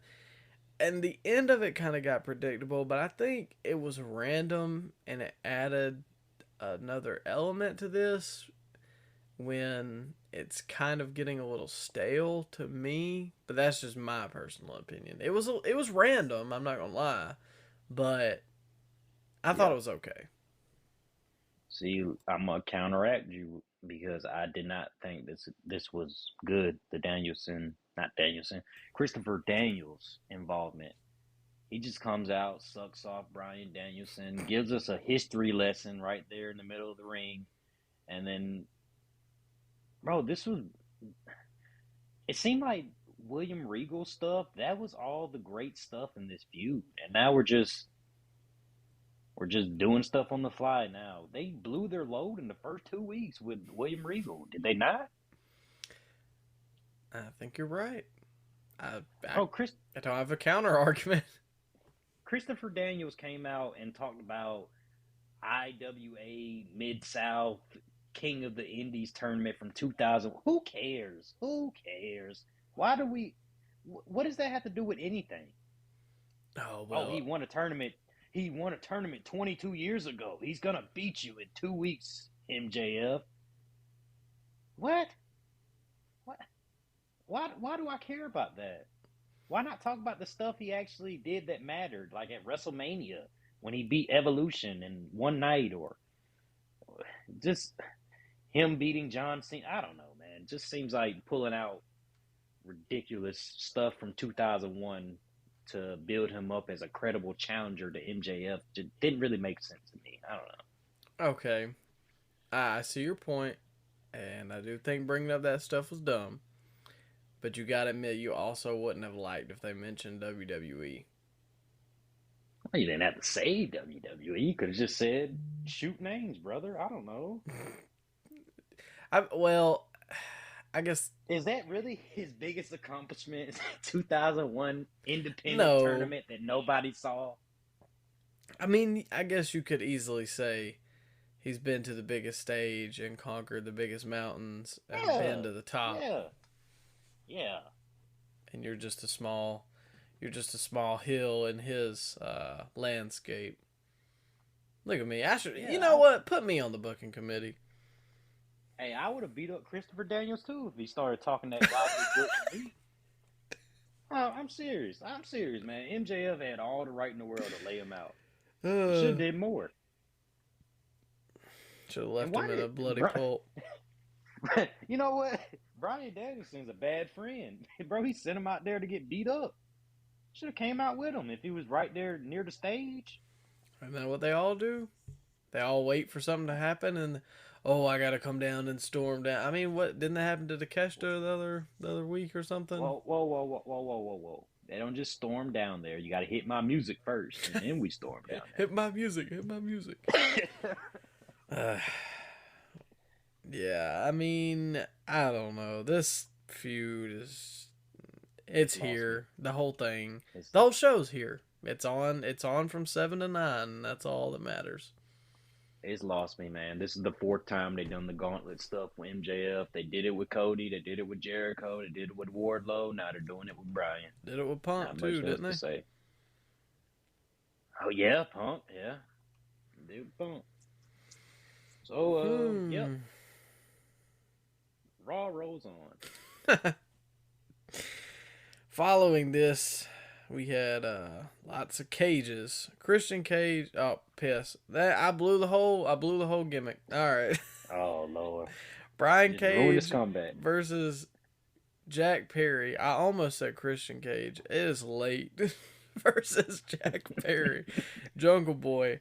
and the end of it kind of got predictable, but I think it was random, and it added another element to this when it's kind of getting a little stale to me, but that's just my personal opinion. It was random, I'm not gonna lie, but I thought Yeah. it was okay. See, I'm gonna counteract you because I did not think this was good. The not Danielson, Christopher Daniels involvement. He just comes out, sucks off Brian Danielson, gives us a history lesson right there in the middle of the ring, and then, bro, it seemed like William Regal stuff. That was all the great stuff in this feud, and now we're just doing stuff on the fly now. They blew their load in the first 2 weeks with William Regal, did they not? I think you're right. I I, Oh, I don't have a counter argument. Christopher Daniels came out and talked about IWA Mid South King of the Indies tournament from 2000. Who cares? Who cares? Why do we? What does that have to do with anything? Oh Oh, he well, won a tournament. He won a tournament 22 years ago. He's gonna beat you in 2 weeks, MJF. What? What? why do I care about that? Why not talk about the stuff he actually did that mattered, like at WrestleMania when he beat Evolution in one night, or just him beating John Cena? I don't know, man. It just seems like pulling out ridiculous stuff from 2001 to build him up as a credible challenger to MJF. Just didn't really make sense to me. I don't know. Okay, I see your point, and I do think bringing up that stuff was dumb. But you gotta admit, you also wouldn't have liked if they mentioned WWE. Well, you didn't have to say WWE. You could have just said shoot names, brother. I don't know. I guess Is that really his biggest accomplishment? 2001 independent no. tournament that nobody saw? I mean, I guess you could easily say he's been to the biggest stage and conquered the biggest mountains and been to the top. Yeah. And you're just a small hill in his landscape. Look at me. You know what? Put me on the booking committee. Hey, I would have beat up Christopher Daniels too if he started talking that loudly good to me. Oh, I'm serious, man. MJF had all the right in the world to lay him out. Should have did more. Should have left him in a bloody pulp. You know what? Bryan Danielson's a bad friend. Bro, he sent him out there to get beat up. Should have came out with him if he was right there near the stage. Isn't that what they all do? They all wait for something to happen and, I gotta come down and storm down. I mean, what didn't that happen to Takeshita the other week or something? Whoa. They don't just storm down there. You gotta hit my music first, and then we storm down there. Hit my music. Yeah, I mean, I don't know. This feud it's here. The whole thing. The whole show's here. It's on from 7 to 9. That's all that matters. It's lost me, man. This is the 4th time they've done the gauntlet stuff with MJF. They did it with Cody. They did it with Jericho. They did it with Wardlow. Now they're doing it with Bryan. Did it with Punk too, didn't they? Say. Oh yeah, Punk. Yeah, they did with Punk. So yep. Raw rolls on. Following this, we had lots of cages. Christian Cage. Oh, piss! I blew the whole gimmick. All right. Oh Lord. Brian Cage versus Jack Perry. I almost said Christian Cage. It is late. Versus Jack Perry, Jungle Boy.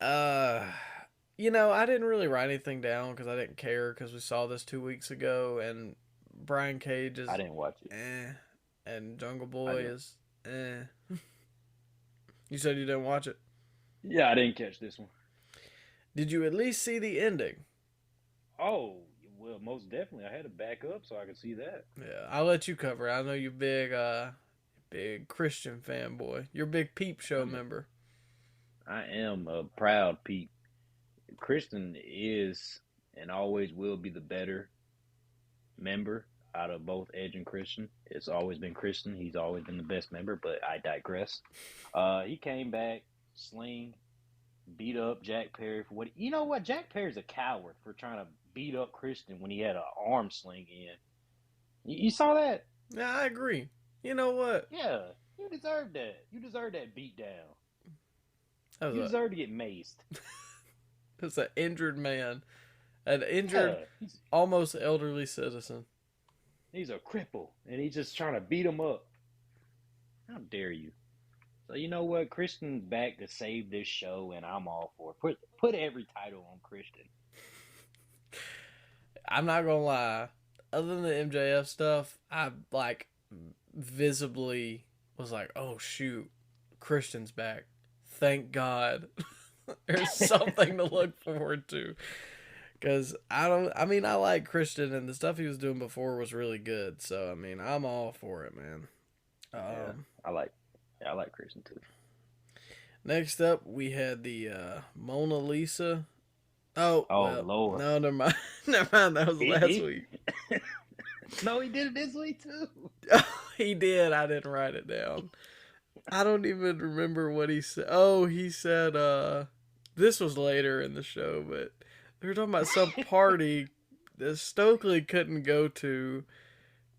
I didn't really write anything down because I didn't care because we saw this 2 weeks ago, and Brian Cage is. I didn't watch it. And Jungle Boy is. You said you didn't watch it? Yeah, I didn't catch this one. Did you at least see the ending? Oh, well, most definitely. I had to back up so I could see that. Yeah, I'll let you cover it. I know you're big Christian fanboy. You're a big Peep Show member. I am a proud Peep. Christian is and always will be the better member out of both Edge and Christian. It's always been Christian. He's always been the best member, but I digress. He came back, sling, beat up Jack Perry for what... You know what? Jack Perry's a coward for trying to beat up Christian when he had an arm sling in. You saw that? Yeah, I agree. You know what? Yeah, you deserve that. You deserve that beat down. You deserve to get maced. It's an injured man. An injured, almost elderly citizen. He's a cripple, and he's just trying to beat him up. How dare you? So you know what? Christian's back to save this show, and I'm all for it. Put every title on Christian. I'm not gonna lie. Other than the MJF stuff, I visibly was like, "Oh shoot, Christian's back! Thank God." There's something to look forward to. Because I like Christian, and the stuff he was doing before was really good. So, I mean, I'm all for it, man. I like Christian, too. Next up, we had the Mona Lisa. Oh, Lord. No, never mind. Never mind. That was last week. No, he did it this week, too. He did. I didn't write it down. I don't even remember what he said. Oh, he said, this was later in the show, but they were talking about some party that Stokely couldn't go to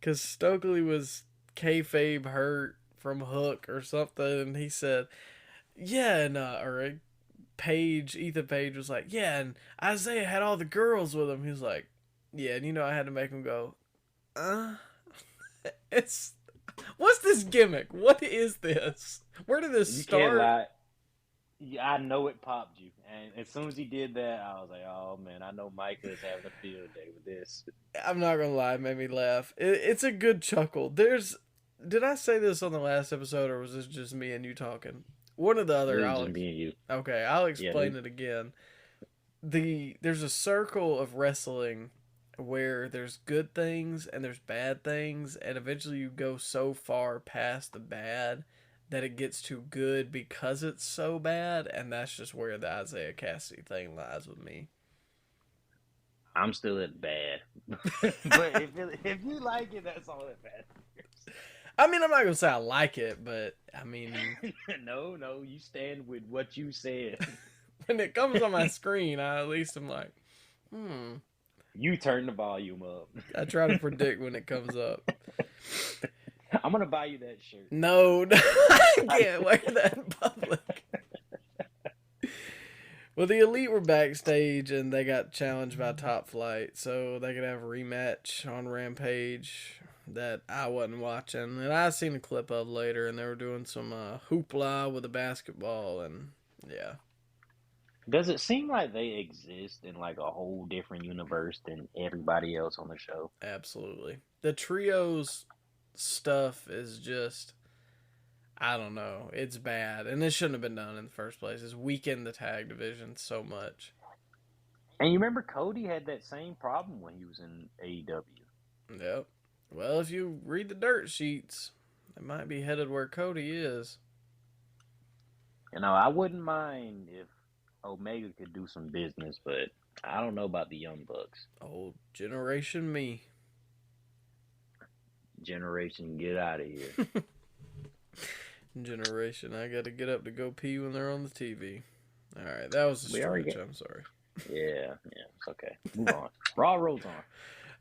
because Stokely was kayfabe hurt from Hook or something, and he said, yeah, and Ethan Page was like, yeah, and Isaiah had all the girls with him. He was like, yeah, and I had to make him go, uh, it's, what's this gimmick? What is this? Where did this You start? can't lie. I know it popped you, and as soon as he did that, I was like, "Oh man, I know Micah is having a field day with this." I'm not gonna lie, it made me laugh. It's a good chuckle. Did I say this on the last episode, or was this just me and you talking? One or the other. This is just me and you. Okay, I'll explain it again. There's a circle of wrestling where there's good things and there's bad things, and eventually you go so far past the bad that it gets too good because it's so bad, and that's just where the Isaiah Cassidy thing lies with me. I'm still at bad, but if you like it, that's all that matters. I mean, I'm not gonna say I like it, but I mean, no, you stand with what you said. When it comes on my screen, I at least am like, You turn the volume up. I try to predict when it comes up. I'm gonna buy you that shirt. No, I can't wear that in public. Well, the Elite were backstage and they got challenged by Top Flight, so they could have a rematch on Rampage that I wasn't watching, and I seen a clip of later, and they were doing some hoopla with a basketball, and yeah. Does it seem like they exist in like a whole different universe than everybody else on the show? Absolutely. The trios stuff is just, I don't know, it's bad, and it shouldn't have been done in the first place. It's weakened the tag division so much. And you remember Cody had that same problem when he was in AEW. Yep. Well, if you read the dirt sheets, it might be headed where Cody is. I wouldn't mind if Omega could do some business, but I don't know about the Young Bucks. Old generation me. Generation, get out of here. Generation, I gotta get up to go pee when they're on the TV. Alright, that was a stretch, I'm sorry. Yeah, it's okay. Move on. Raw rolls on.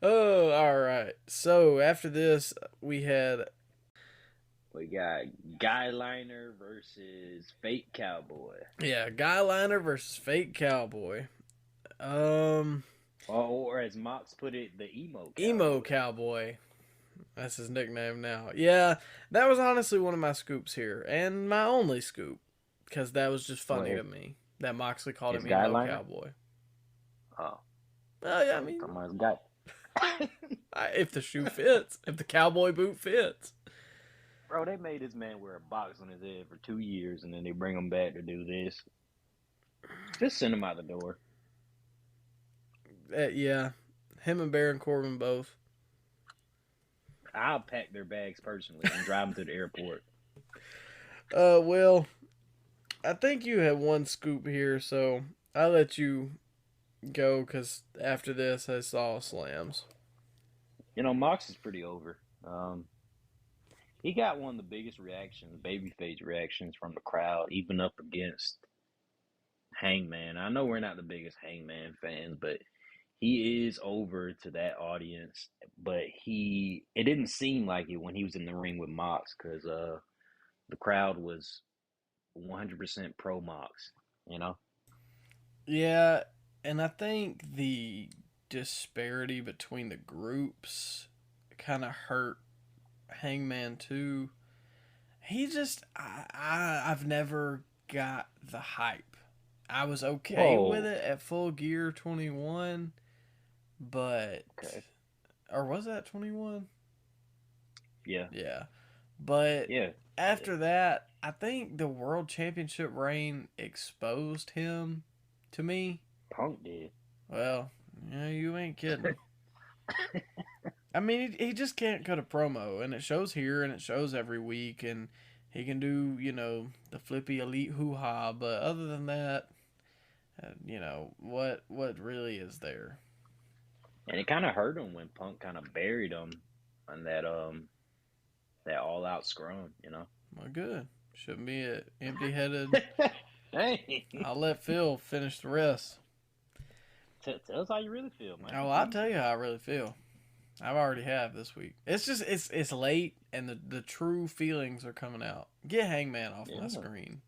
Oh, alright. So, after this, we got Guy Liner versus Fake Cowboy. Yeah, Guy Liner versus Fake Cowboy. Or as Mox put it, the Emo Cowboy. Emo Cowboy. That's his nickname now. Yeah, that was honestly one of my scoops here, and my only scoop, because that was just funny to me that Moxley called him Emo Cowboy. Oh. Well, yeah, I mean, someone's got. If the shoe fits, if the cowboy boot fits. Bro, they made this man wear a box on his head for 2 years, and then they bring him back to do this. Just send him out the door. Yeah, him and Baron Corbin both. I'll pack their bags personally and drive them to the airport. Well, I think you had one scoop here, so I'll let you go, because after this I saw slams. Mox is pretty over. He got one of the biggest reactions, babyface reactions from the crowd, even up against Hangman. I know we're not the biggest Hangman fans, but he is over to that audience. But it didn't seem like it when he was in the ring with Mox, because the crowd was 100% pro Mox, Yeah, and I think the disparity between the groups kind of hurt Hangman too. He just, I've never got the hype. I was okay with it at Full Gear 21, but or was that 21? Yeah. Yeah. But after that, I think the World Championship reign exposed him to me. Punk did. Well, you ain't kidding. I mean, he just can't cut a promo, and it shows here, and it shows every week, and he can do, the flippy elite hoo-ha, but other than that, what really is there? And it kind of hurt him when Punk kind of buried him on that all-out scrum, Well, good. Shouldn't be an empty-headed. Hey. I'll let Phil finish the rest. Tell us how you really feel, man. Oh, I'll tell you how I really feel. I've already have this week. It's just it's late and the true feelings are coming out. Get Hangman off my Yeah. screen.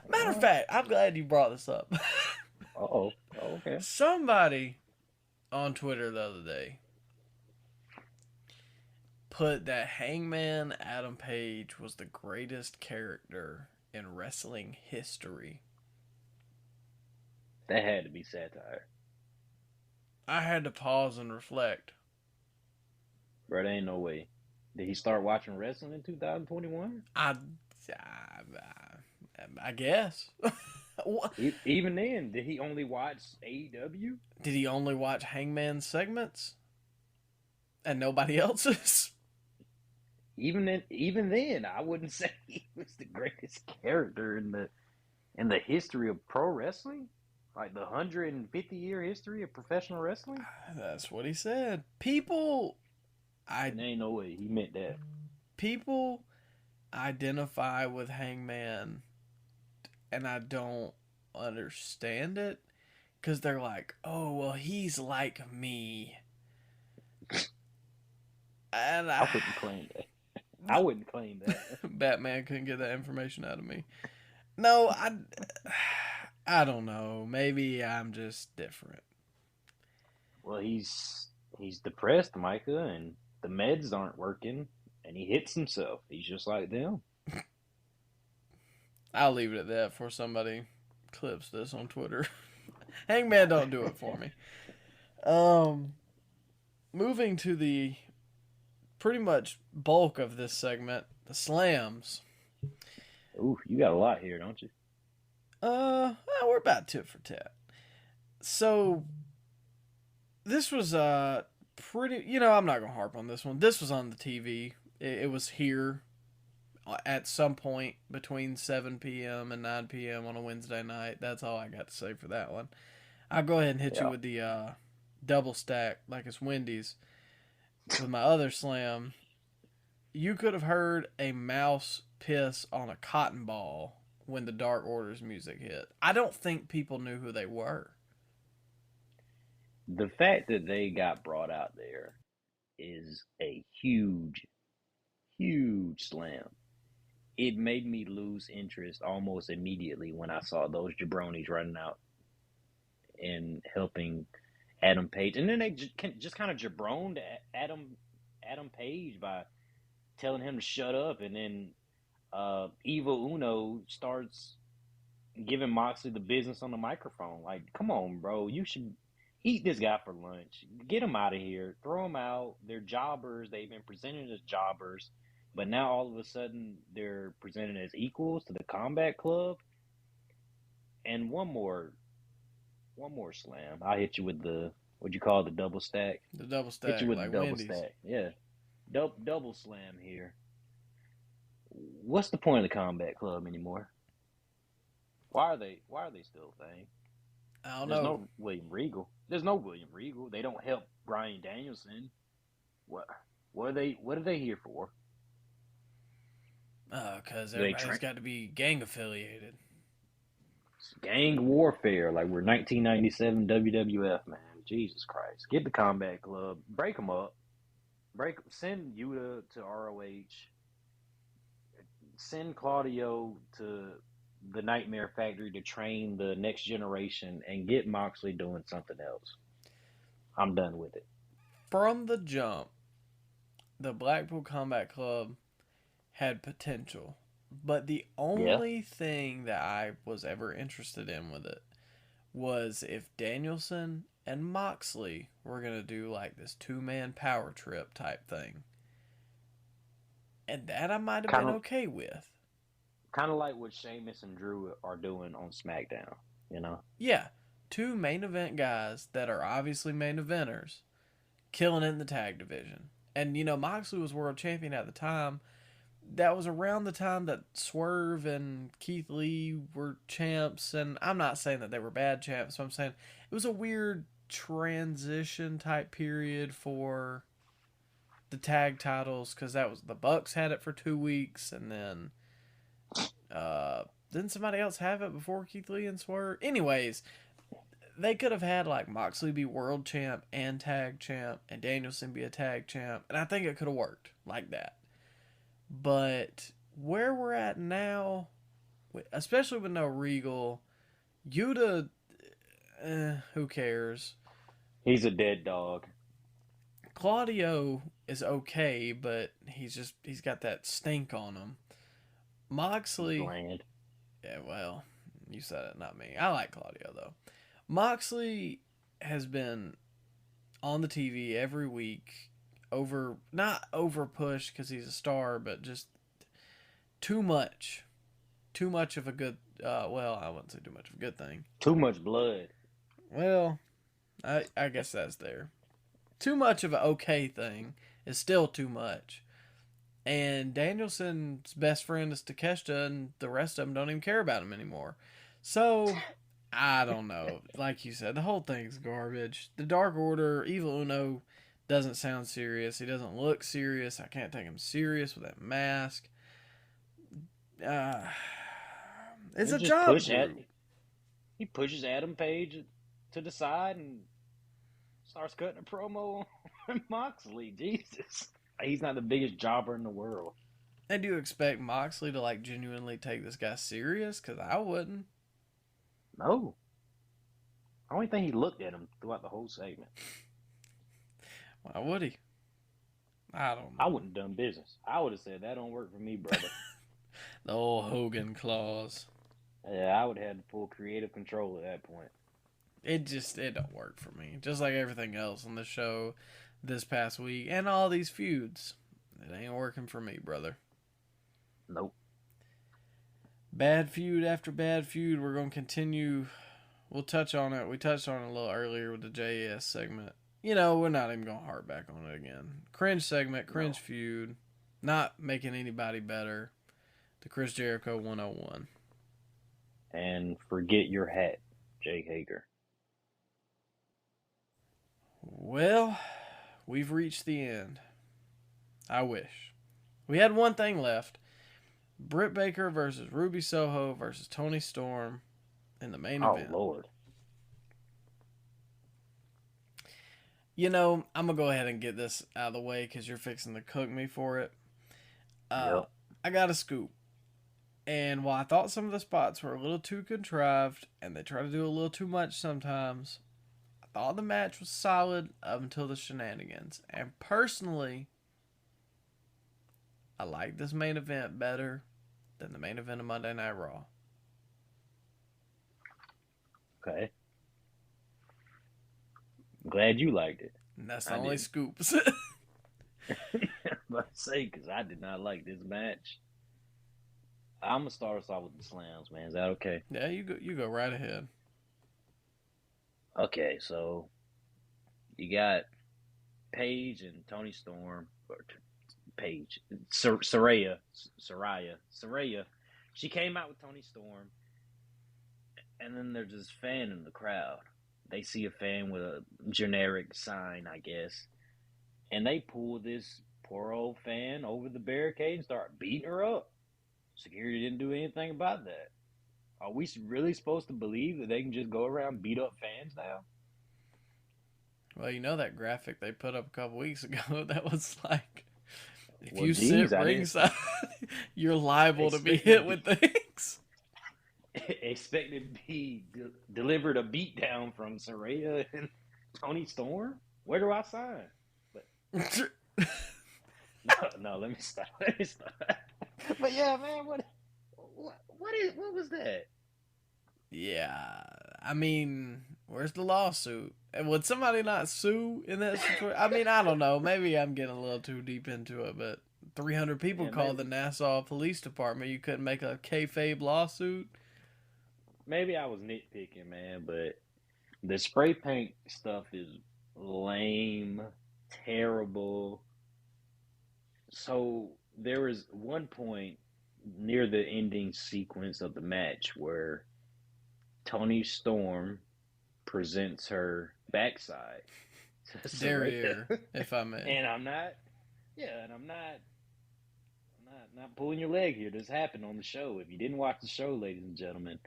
Matter of fact, I'm glad you brought this up. Oh, okay. Somebody on Twitter the other day put that Hangman Adam Page was the greatest character in wrestling history. That had to be satire. I had to pause and reflect. Bro, there ain't no way. Did he start watching wrestling in 2021? I guess. Even then, did he only watch AEW? Did he only watch Hangman segments and nobody else's? Even then, I wouldn't say he was the greatest character in the history of pro wrestling, like the 150-year history of professional wrestling. That's what he said. There ain't no way he meant that. People identify with Hangman, and I don't understand it because they're like, "Oh, well, he's like me," and I wouldn't claim that. I wouldn't claim that. Batman couldn't get that information out of me. No, I don't know. Maybe I'm just different. Well, he's depressed, Micah, and the meds aren't working, and he hits himself. He's just like them. I'll leave it at that before somebody clips this on Twitter. Hangman don't do it for me. Moving to the pretty much bulk of this segment, the slams. Ooh, you got a lot here, don't you? Well, we're about tit for tat. So this was pretty. I'm not gonna harp on this one. This was on the TV. It was here at some point between 7 p.m. and 9 p.m. on a Wednesday night. That's all I got to say for that one. I'll go ahead and hit you with the double stack like it's Wendy's. With my other slam, you could have heard a mouse piss on a cotton ball when the Dark Order's music hit. I don't think people knew who they were. The fact that they got brought out there is a huge, huge slam. It made me lose interest almost immediately when I saw those jabronis running out and helping Adam Page. And then they just kind of jabroned Adam Page by telling him to shut up. And then Evil Uno starts giving Moxley the business on the microphone. Like, come on, bro. You should eat this guy for lunch. Get him out of here. Throw him out. They're jobbers. They've been presented as jobbers. But now all of a sudden they're presented as equals to the Combat Club. And one more slam. I'll hit you with the, what'd you call it, the double stack? The double stack, hit you with like the double Wendy's. stack. Yeah. Double slam here. What's the point of the Combat Club anymore? Why are they still a thing? I don't There's know. no William Regal. There's no William Regal. They don't help Bryan Danielson. What are they here for? Because everybody's got to be gang affiliated. It's gang warfare, like we're 1997 WWF, man. Jesus Christ. Get the Combat Club. Break them up. Send Yuta to ROH. Send Claudio to the Nightmare Factory to train the next generation and get Moxley doing something else. I'm done with it. From the jump, the Blackpool Combat Club had potential, but the only thing that I was ever interested in with it was if Danielson and Moxley were going to do like this 2-man power trip type thing. And that I might have been okay with. Kind of like what Sheamus and Drew are doing on SmackDown, you know? Yeah. 2 main event guys that are obviously main eventers killing it in the tag division. And, Moxley was world champion at the time. That was around the time that Swerve and Keith Lee were champs. And I'm not saying that they were bad champs. So I'm saying it was a weird transition type period for the tag titles. Because that was the Bucks had it for 2 weeks. And then didn't somebody else have it before Keith Lee and Swerve? Anyways, they could have had like Moxley be world champ and tag champ, and Danielson be a tag champ, and I think it could have worked like that. But where we're at now, especially with no Regal, Yuta, who cares? He's a dead dog. Claudio is okay, but he's got that stink on him. He's Moxley, bland. yeah, well, you said it, not me. I like Claudio though. Moxley has been on the TV every week, not over push because he's a star, but just too much, too much of a good. Well, I wouldn't say too much of a good thing. Too much blood. Well, I guess that's there. Too much of an okay thing is still too much. And Danielson's best friend is Takeshita, and the rest of them don't even care about him anymore. So, I don't know. Like you said, the whole thing's garbage. The Dark Order, Evil Uno, doesn't sound serious. He doesn't look serious. I can't take him serious with that mask. It's He a just job push group. he pushes Adam Page to the side and starts cutting a promo on Moxley. Jesus. He's not the biggest jobber in the world. And do you expect Moxley to like genuinely take this guy serious? Because I wouldn't. No. I don't think he looked at him throughout the whole segment. Why would he? I don't know. I wouldn't have done business. I would have said, that don't work for me, brother. The old Hogan clause. Yeah, I would have had full creative control at that point. It don't work for me. Just like everything else on the show this past week and all these feuds. It ain't working for me, brother. Nope. Bad feud after bad feud. We're going to continue. We'll touch on it. We touched on it a little earlier with the JS segment. You know, we're not even going to harp back on it again. Cringe segment, cringe feud. Not making anybody better. The Chris Jericho 101. And forget your hat, Jake Hager. Well, we've reached the end. I wish. We had one thing left. Britt Baker versus Ruby Soho versus Toni Storm in the main event. Oh, Lord. You know, I'm going to go ahead and get this out of the way because you're fixing to cook me for it. Yep. I got a scoop. And while I thought some of the spots were a little too contrived and they try to do a little too much sometimes, I thought the match was solid up until the shenanigans. And personally, I like this main event better than the main event of Monday Night Raw. Okay. I'm glad you liked it. And that's the only scoops. I was about to say, because I did not like this match. I'm going to start us off with the slams, man. Is that okay? Yeah, you go right ahead. Okay, so you got Paige and Toni Storm, or Paige, Saraya. She came out with Toni Storm, and then there's this fan in the crowd. They see a fan with a generic sign, I guess, and they pull this poor old fan over the barricade and start beating her up. Security didn't do anything about that. Are we really supposed to believe that they can just go around beat up fans now? Well, you know that graphic they put up a couple weeks ago that was like, if Well, you geez, sit ringside, you're liable to be hit with things. Expected to be delivered a beatdown from Saraya and Toni Storm? Where do I sign? But no, let me stop. But yeah, man, what was that? Yeah, I mean, where's the lawsuit? And would somebody not sue in that situation? I mean, I don't know. Maybe I'm getting a little too deep into it, but 300 people called the Nassau Police Department. You couldn't make a kayfabe lawsuit? Maybe I was nitpicking, man, but the spray paint stuff is lame, terrible. So there was one point near the ending sequence of the match where Toni Storm presents her backside to Derriere, if I may. And I'm not pulling your leg here. This happened on the show. If you didn't watch the show, ladies and gentlemen,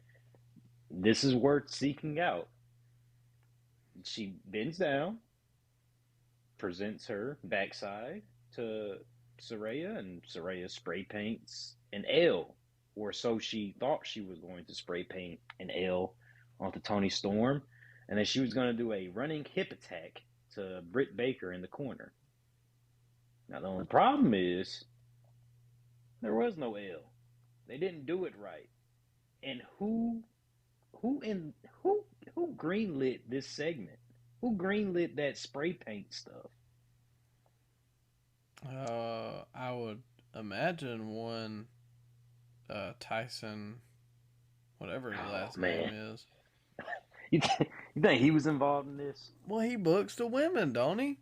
this is worth seeking out. she bends down, presents her backside to Saraya, and Saraya spray paints an L, or so she thought she was going to spray paint an L onto Tony Storm, and then she was going to do a running hip attack to Britt Baker in the corner. Now the only problem is there was no L. They didn't do it right. And who in who greenlit this segment? Who greenlit that spray paint stuff? I would imagine one Tyson, whatever his last name is. You think he was involved in this? Well, he books the women, don't he?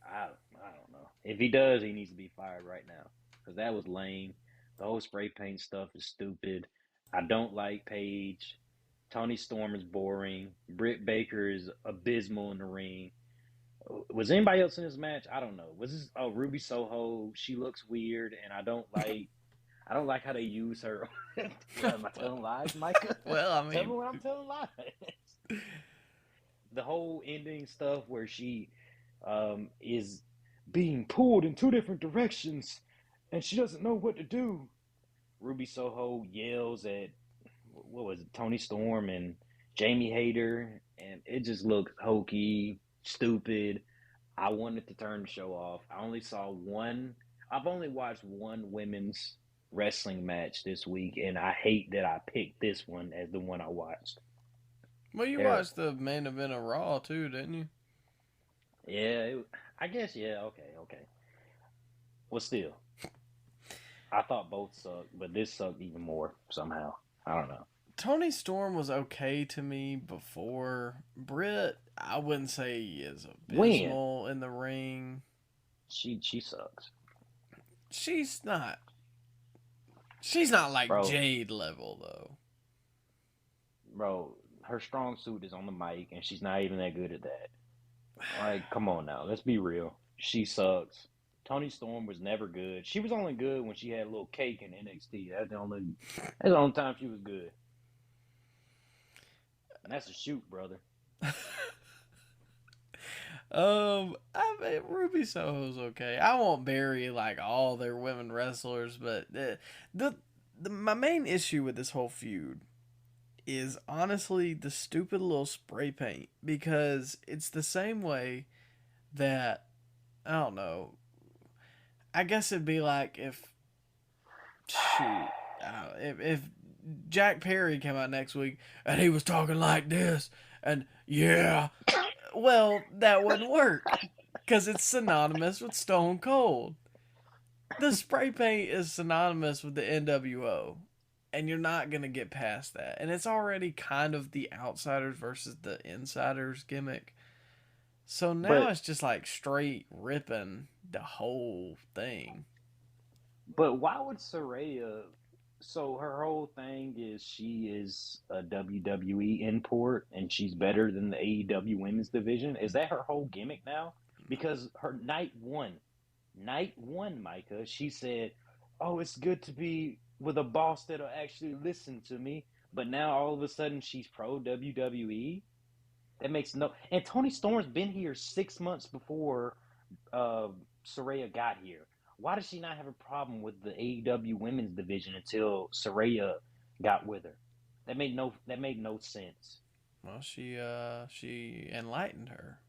I don't know. If he does, he needs to be fired right now because that was lame. The whole spray paint stuff is stupid. I don't like Paige. Tony Storm is boring. Britt Baker is abysmal in the ring. Was anybody else in this match? I don't know. Was this Ruby Soho? She looks weird, and I don't like how they use her. Am I telling lies, Micah? Well, I Tell me mean, when I'm telling lies. The whole ending stuff where she is being pulled in two different directions, and she doesn't know what to do. Ruby Soho yells at what was it, Tony Storm and Jamie Hayter, and it just looks hokey, stupid. I wanted to turn the show off. I've only watched one women's wrestling match this week, and I hate that I picked this one as the one I watched. well, you Terrible. watched the main event of Raw too, didn't you? Yeah, I guess, yeah, okay. Well, still, I thought both sucked, but this sucked even more somehow. I don't know. Tony Storm was okay to me before. Britt, I wouldn't say is When? abysmal in the ring. She sucks. She's not. She's not like Bro. Jade level though. Bro, her strong suit is on the mic, and she's not even that good at that. Like, come on now. Let's be real. She sucks. Tony Storm was never good. She was only good when she had a little cake in NXT. That's the only time she was good. And that's a shoot, brother. I mean, Ruby Soho's okay. I won't bury like all their women wrestlers, but my main issue with this whole feud is honestly the stupid little spray paint, because it's the same way that, I don't know, I guess it'd be like if Jack Perry came out next week and he was talking like this, and yeah, well, that wouldn't work because it's synonymous with Stone Cold. The spray paint is synonymous with the NWO, and you're not going to get past that. And it's already kind of the outsiders versus the insiders gimmick. So now it's just like straight ripping the whole thing. But why would Saraya? So her whole thing is she is a WWE import and she's better than the AEW women's division. Is that her whole gimmick now? Because her night one, Micah, she said, "Oh, it's good to be with a boss that'll actually listen to me." But now all of a sudden she's pro WWE. That makes no. And Tony Storm's been here 6 months before Saraya got here. Why does she not have a problem with the AEW women's division until Saraya got with her? That made no sense. Well, she enlightened her.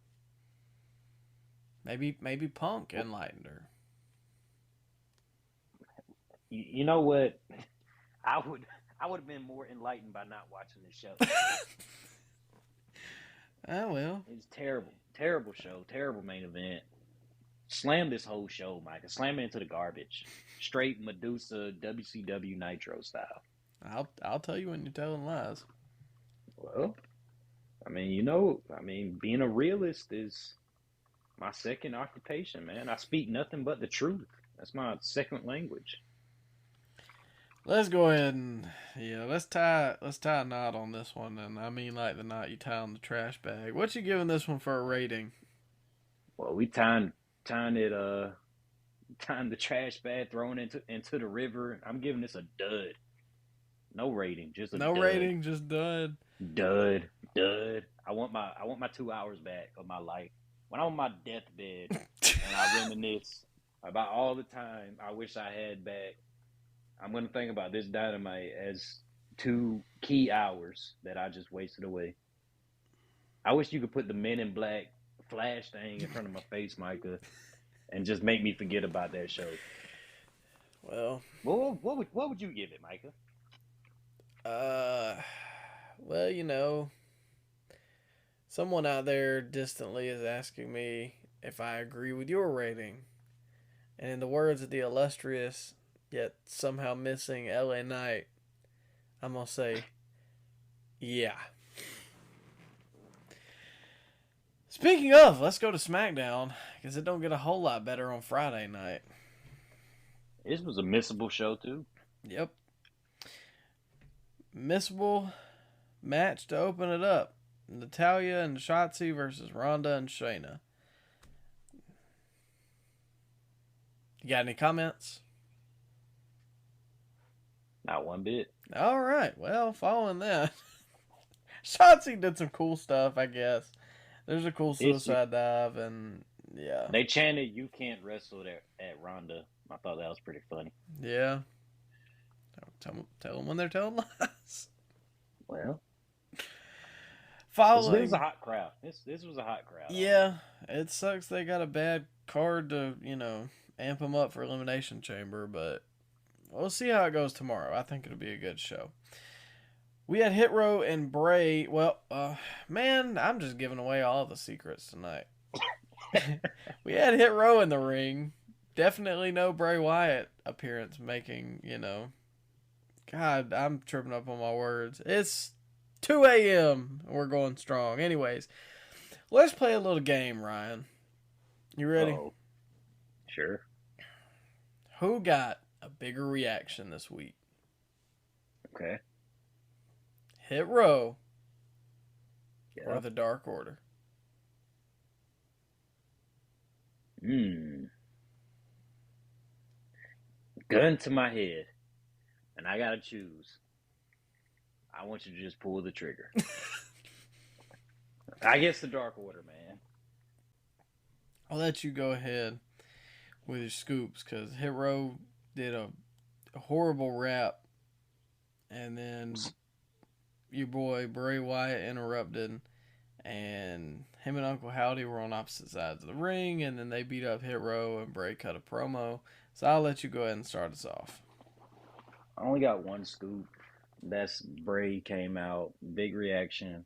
Maybe Punk enlightened her. You know what? I would have been more enlightened by not watching this show. Oh well. It's terrible show, terrible main event. Slam this whole show, Micah. Slam it into the garbage. Straight Medusa WCW Nitro style. I'll tell you when you're telling lies. Well, being a realist is my second occupation, man. I speak nothing but the truth. That's my second language. Let's go ahead and let's tie a knot on this one, and I mean like the knot you tie on the trash bag. What you giving this one for a rating? Well, we tying the trash bag, throwing it into the river. I'm giving this a dud. No rating, just a no dud. rating, just dud. Dud. dud. I want my 2 hours back of my life. When I'm on my deathbed and I reminisce about all the time I wish I had back, I'm gonna think about this Dynamite as 2 key hours that I just wasted away. I wish you could put the Men in Black flash thing in front of my face, Micah, and just make me forget about that show. Well, What would you give it, Micah? uh, well, someone out there distantly is asking me if I agree with your rating. And in the words of the illustrious, yet somehow missing LA Knight, I'm going to say, yeah. Speaking of, let's go to SmackDown, because it don't get a whole lot better on Friday night. This was a missable show too. Yep. Missable match to open it up. Natalya and Shotzi versus Ronda and Shayna. You got any comments? Not one bit. All right. Well, following that, Shotzi did some cool stuff, I guess. There's a cool suicide dive, and yeah. They chanted, "You can't wrestle at Ronda." I thought that was pretty funny. Yeah. Tell them when they're telling lies. Well, Following. this was a hot crowd. This was a hot crowd. Yeah, it sucks they got a bad card to, amp them up for Elimination Chamber, but we'll see how it goes tomorrow. I think it'll be a good show. We had Hit Row and Bray. Well, man, I'm just giving away all the secrets tonight. We had Hit Row in the ring. Definitely no Bray Wyatt appearance making, God, I'm tripping up on my words. It's 2 a.m. We're going strong. Anyways, let's play a little game, Ryan. You ready? Oh, sure. Who got a bigger reaction this week? Okay. Hit Row or Yeah. the Dark Order? Gun to my head, and I gotta choose. I want you to just pull the trigger. I guess the Dark Order, man. I'll let you go ahead with your scoops, because Hit Row did a horrible rap, and then your boy Bray Wyatt interrupted, and him and Uncle Howdy were on opposite sides of the ring, and then they beat up Hit Row, and Bray cut a promo. So I'll let you go ahead and start us off. I only got one scoop. That's Bray came out, big reaction.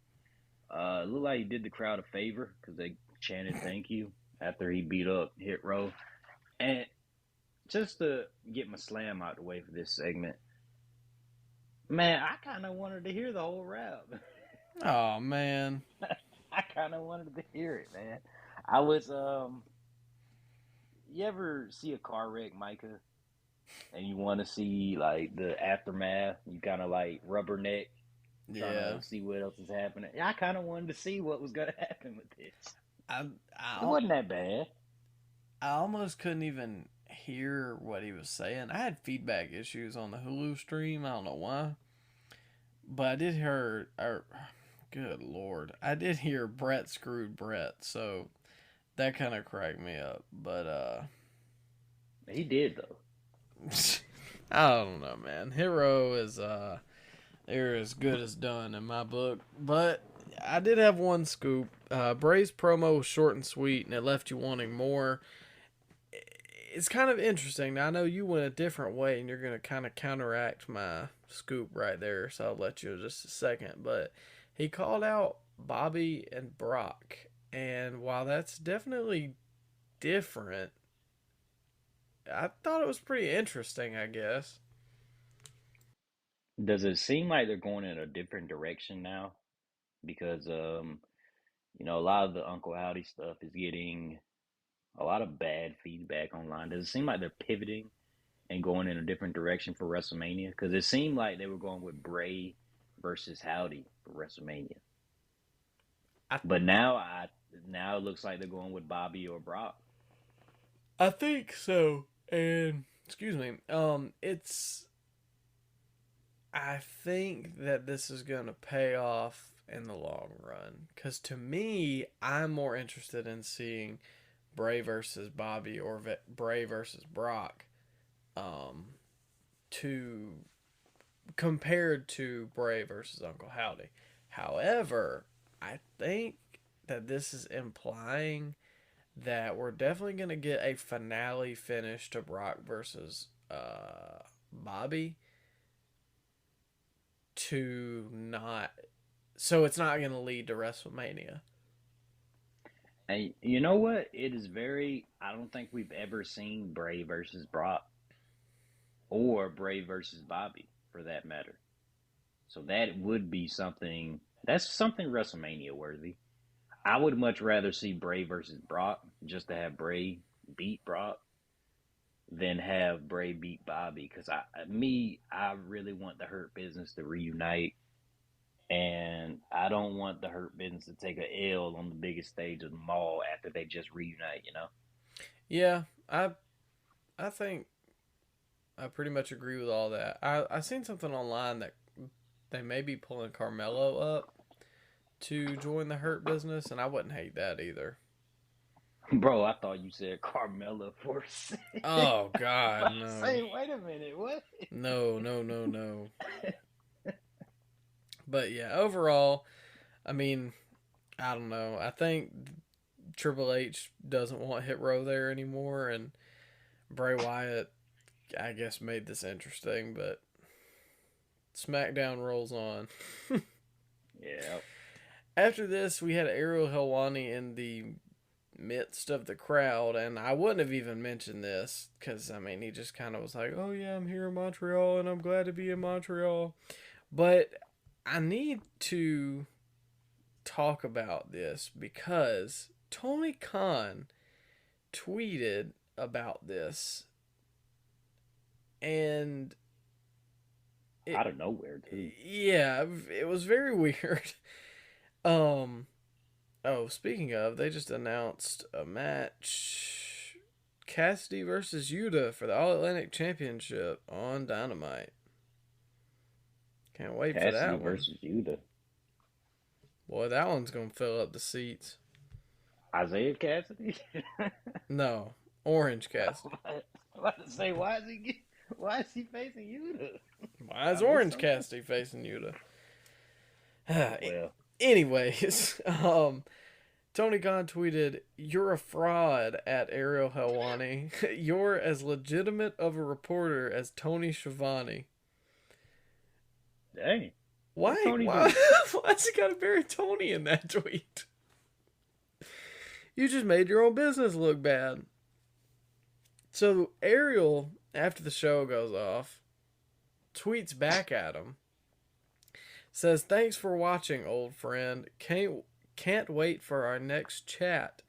Looked like he did the crowd a favor because they chanted "thank you" after he beat up Hit Row. And just to get my slam out the way for this segment, man, I kind of wanted to hear the whole rap. Oh man, I kind of wanted to hear it, man. I was You ever see a car wreck, Micah, and you want to see like the aftermath? You kind of like rubberneck, trying yeah. to see what else is happening. I kind of wanted to see what was gonna happen with this. It I wasn't that bad. almost couldn't even hear what he was saying. I had feedback issues on the Hulu stream. I don't know why, but I did hear. Good Lord, I did hear Brett screwed Brett, so that kind of cracked me up. But He did though. I don't know, man. Hit Row is they're as good as done in my book. But I did have one scoop. Bray's promo was short and sweet, and it left you wanting more. It's kind of interesting. Now, I know you went a different way, and you're going to kind of counteract my scoop right there, so I'll let you in just a second. But he called out Bobby and Brock, and while that's definitely different, I thought it was pretty interesting, I guess. Does it seem like they're going in a different direction now? Because a lot of the Uncle Howdy stuff is getting a lot of bad feedback online. Does it seem like they're pivoting and going in a different direction for WrestleMania? Because it seemed like they were going with Bray versus Howdy for WrestleMania. But now it looks like they're going with Bobby or Brock. I think so. And excuse me. I think that this is going to pay off in the long run. Because to me, I'm more interested in seeing Bray versus Bobby or Bray versus Brock, to compared to Bray versus Uncle Howdy. However, I think that this is implying that we're definitely going to get a finale finish to Brock versus Bobby, to not, so it's not going to lead to WrestleMania. And you know what? It is very. I don't think we've ever seen Bray versus Brock or Bray versus Bobby for that matter. So that would be something. That's something WrestleMania worthy. I would much rather see Bray versus Brock just to have Bray beat Brock than have Bray beat Bobby. Because I really want the Hurt Business to reunite, and I don't want the Hurt Business to take a L on the biggest stage of them all after they just reunite. You know? Yeah, I think I pretty much agree with all that. I seen something online that they may be pulling Carmelo up to join the Hurt Business, and I wouldn't hate that either. Bro, I thought you said Carmella for a second. Oh God, I no, say, wait a minute, what? no, no, no, no. But yeah, overall, I mean, I don't know. I think Triple H doesn't want Hit Row there anymore, and Bray Wyatt, I guess, made this interesting, but SmackDown rolls on. Yeah. After this, we had Ariel Helwani in the midst of the crowd, and I wouldn't have even mentioned this because, I mean, he just kind of was like, oh yeah, I'm here in Montreal and I'm glad to be in Montreal. But I need to talk about this because Tony Khan tweeted about this, and out of nowhere, too. Yeah, it was very weird. Oh, speaking of, they just announced a match. Cassidy versus Yuta for the All-Atlantic Championship on Dynamite. Can't wait for that Cassidy one. versus Yuta. Boy, that one's going to fill up the seats. Isaiah Cassidy? No, Orange Cassidy. I'm about to say, why is he facing Yuta? Why is Orange Cassidy facing Yuta? Well, anyways, Tony Khan tweeted, "You're a fraud at Ariel Helwani. You're as legitimate of a reporter as Tony Schiavone." dang. Why? Tony Why's he got to bury Tony in that tweet? You just made your own business look bad. So Ariel, after the show goes off, tweets back at him. Says, "Thanks for watching, old friend. Can't wait for our next chat."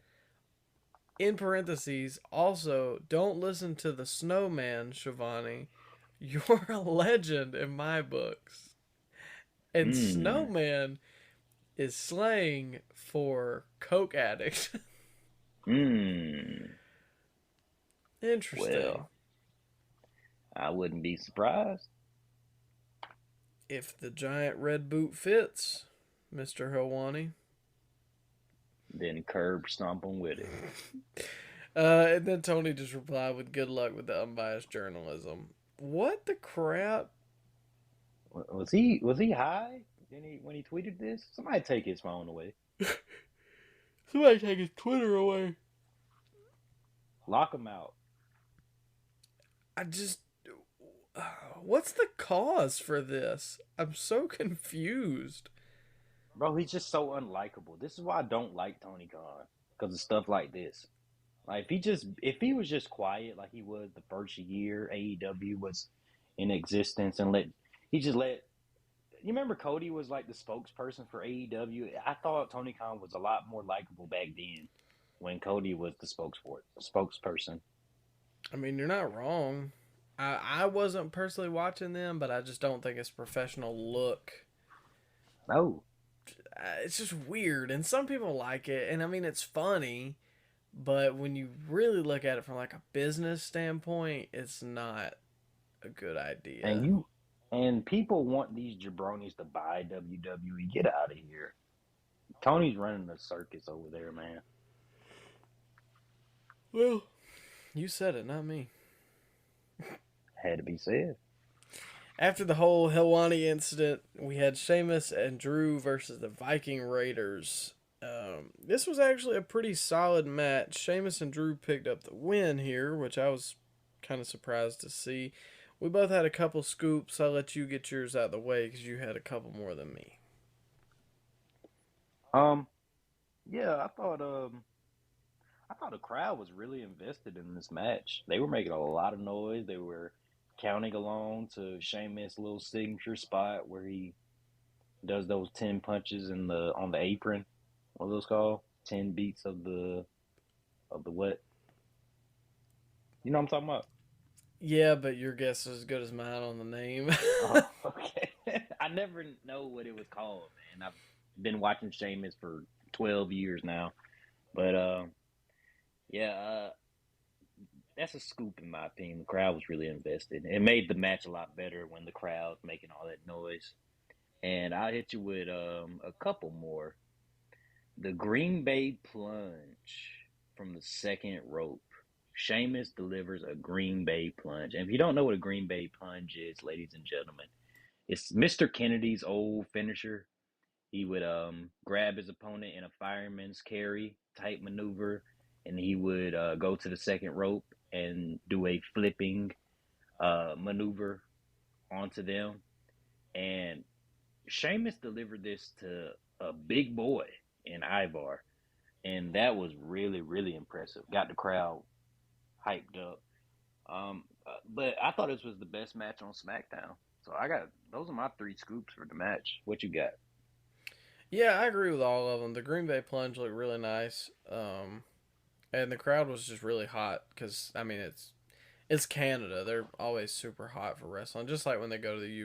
In parentheses, also, don't listen to the snowman, Shivani. You're a legend in my books. And snowman is slang for coke addict. Interesting. Well, I wouldn't be surprised. If the giant red boot fits, Mr. Helwani. Then curb stomp him with it. And then Tony just replied with good luck with the unbiased journalism. What the crap? Was he high when he tweeted this? Somebody take his phone away. Somebody take his Twitter away. Lock him out. What's the cause for this? I'm so confused. Bro, he's just so unlikable. This is why I don't like Tony Khan. Because of stuff like this. Like, if he was just quiet like he was the first year AEW was in existence and you remember Cody was like the spokesperson for AEW? I thought Tony Khan was a lot more likable back then when Cody was the spokesperson. I mean, you're not wrong. I wasn't personally watching them, but I just don't think it's professional look. No. It's just weird, and some people like it, and I mean, it's funny, but when you really look at it from like a business standpoint, it's not a good idea. And And people want these jabronis to buy WWE. Get out of here. Tony's running the circus over there, man. Well, you said it, not me. Had to be said. After the whole Helwani incident, we had Sheamus and Drew versus the Viking Raiders. This was actually a pretty solid match. Sheamus and Drew picked up the win here, which I was kind of surprised to see. We both had a couple scoops. I'll let you get yours out of the way because you had a couple more than me. Um, yeah, I thought the crowd was really invested in this match. They were making a lot of noise. They were counting along to Sheamus' little signature spot where he does those 10 punches in the on the apron. What are those called? 10 beats of the what? You know what I'm talking about? Yeah, but your guess is as good as mine on the name. Oh, okay. I never know what it was called, man. I've been watching Sheamus for 12 years now. But yeah, that's a scoop in my opinion. The crowd was really invested. It made the match a lot better when the crowd's making all that noise. And I'll hit you with a couple more. The Green Bay plunge from the second rope. Sheamus delivers a Green Bay plunge. And if you don't know what a Green Bay plunge is, ladies and gentlemen, it's Mr. Kennedy's old finisher. He would grab his opponent in a fireman's carry type maneuver, and he would go to the second rope and do a flipping maneuver onto them. And Sheamus delivered this to a big boy in Ivar, and that was really, really impressive. Got the crowd hyped up. But I thought this was the best match on SmackDown. So I got those are my three scoops for the match. What you got? Yeah, I agree with all of them. The Green Bay plunge looked really nice, and the crowd was just really hot because I mean it's Canada. They're always super hot for wrestling, just like when they go to the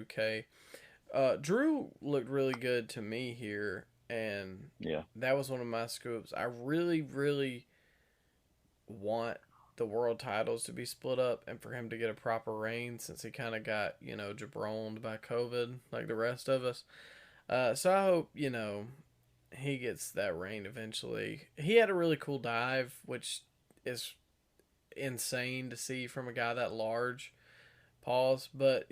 UK. Drew looked really good to me here, and Yeah. that was one of my scoops. I really, really want the world titles to be split up and for him to get a proper reign since he kind of got, jabroned by COVID like the rest of us. So I hope, he gets that reign eventually. He had a really cool dive, which is insane to see from a guy that large. Pause. But,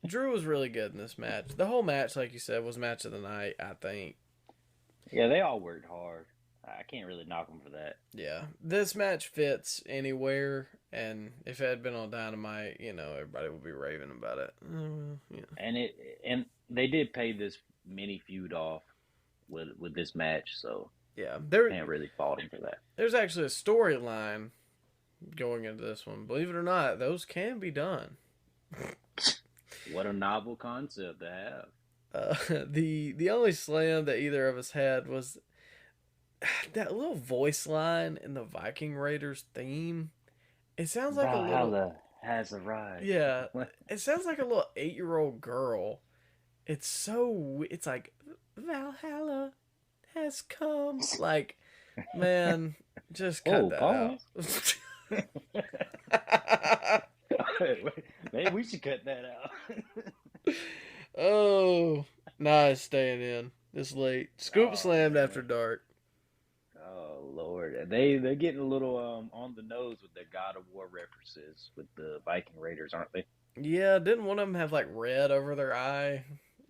Drew was really good in this match. The whole match, like you said, was match of the night, I think. Yeah, they all worked hard. I can't really knock them for that. Yeah. This match fits anywhere, and if it had been on Dynamite, everybody would be raving about it. Yeah. And they did pay this mini feud off with this match, so Yeah. can't really fault them for that. There's actually a storyline going into this one. Believe it or not, those can be done. What a novel concept to have. The only slam that either of us had was that little voice line in the Viking Raiders theme. It sounds like a little Valhalla has arrived. yeah. It sounds like a little 8-year-old girl. It's like Valhalla has come. Like, man, just cut Oh, that pause. out. Maybe we should cut that out. Oh, nah, it's staying in. It's late. Scoop Oh slammed after man. dark. Oh Lord. They're getting a little on the nose with their God of War references with the Viking Raiders, aren't they? Yeah, didn't one of them have like red over their eye?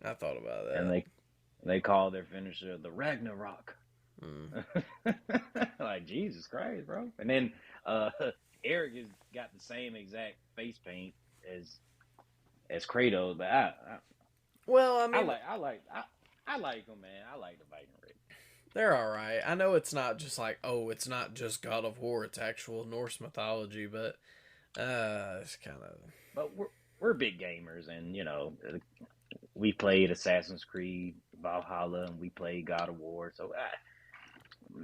I thought about And that. they call their finisher the Ragnarok. Mm. Like Jesus Christ, bro. And then uh Eric has got the same exact face paint as Kratos, but Well, I I mean, like I like I, I like them, man. I like the Viking Raiders. they're all right. I know it's not just like, oh, it's not just God of War. It's actual Norse mythology, but it's kind of But we're big gamers, and we played Assassin's Creed Valhalla, and we played God of War. So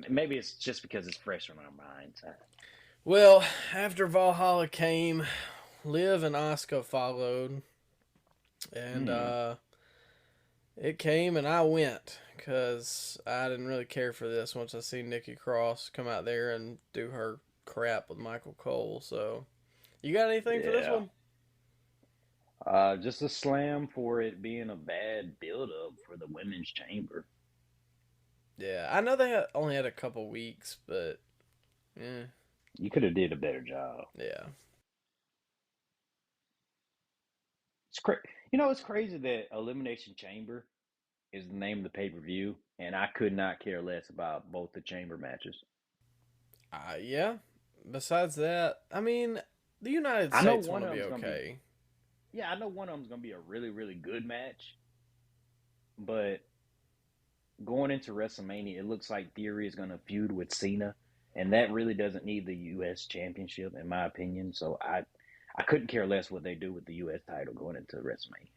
maybe it's just because it's fresh on our minds. well. After Valhalla came, Liv and Asuka followed, and Hmm. it came, and I went because I didn't really care for this once I seen Nikki Cross come out there and do her crap with Michael Cole. So, you got anything for this Yeah. one? Just a slam for it being a bad build up for the women's chamber. Yeah, I know they only had a couple weeks, but yeah, You could have did a better job. yeah. It's it's crazy that Elimination Chamber is the name of the pay per view, and I could not care less about both the chamber matches. Yeah. Besides that, I mean, the United I know States one one of will be them's gonna be, okay. yeah, I know one of them's gonna be a really, really good match, but going into WrestleMania, it looks like Theory is gonna feud with Cena, and that really doesn't need the U.S. Championship, in my opinion. So I couldn't care less what they do with the U.S. title going into WrestleMania.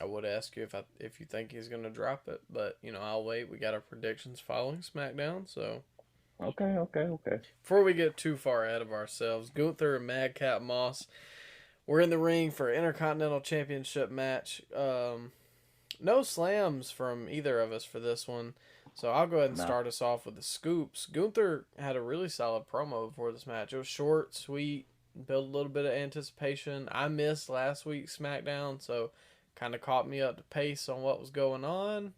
I would ask you if you think he's gonna drop it, but I'll wait. We got our predictions following SmackDown, so Okay, okay, okay. before we get too far ahead of ourselves, Gunther and Madcap Moss, we're in the ring for an Intercontinental Championship match. No slams from either of us for this one. So I'll go ahead and No, start us off with the scoops. Gunther had a really solid promo before this match. It was short, sweet, built a little bit of anticipation. I missed last week's SmackDown, so kind of caught me up to pace on what was going on.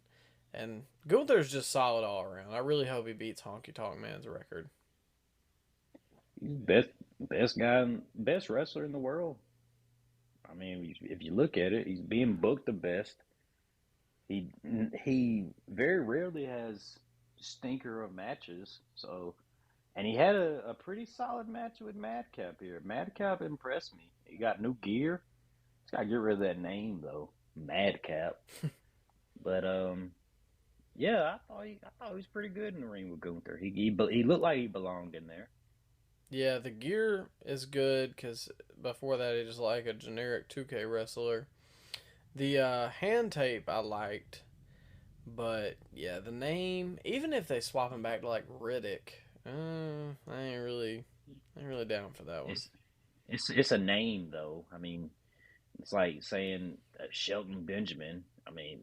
And Gunther's just solid all around. I really hope he beats Honky Tonk Man's record. he's best guy, best wrestler in the world. I mean, if you look at it, he's being booked the best. He he very rarely has stinker of matches. So, and he had a pretty solid match with Madcap here. Madcap impressed me. He got new gear. He's got to get rid of that name though, Madcap. But yeah, I thought he was pretty good in the ring with Gunther. He looked like he belonged in there. Yeah, the gear is good because before that, he just like a generic 2K wrestler. The hand tape I liked. But yeah, the name, even if they swap him back to like Riddick, I ain't really down for that one. It's it's a name though. I mean, it's like saying Shelton Benjamin. I mean,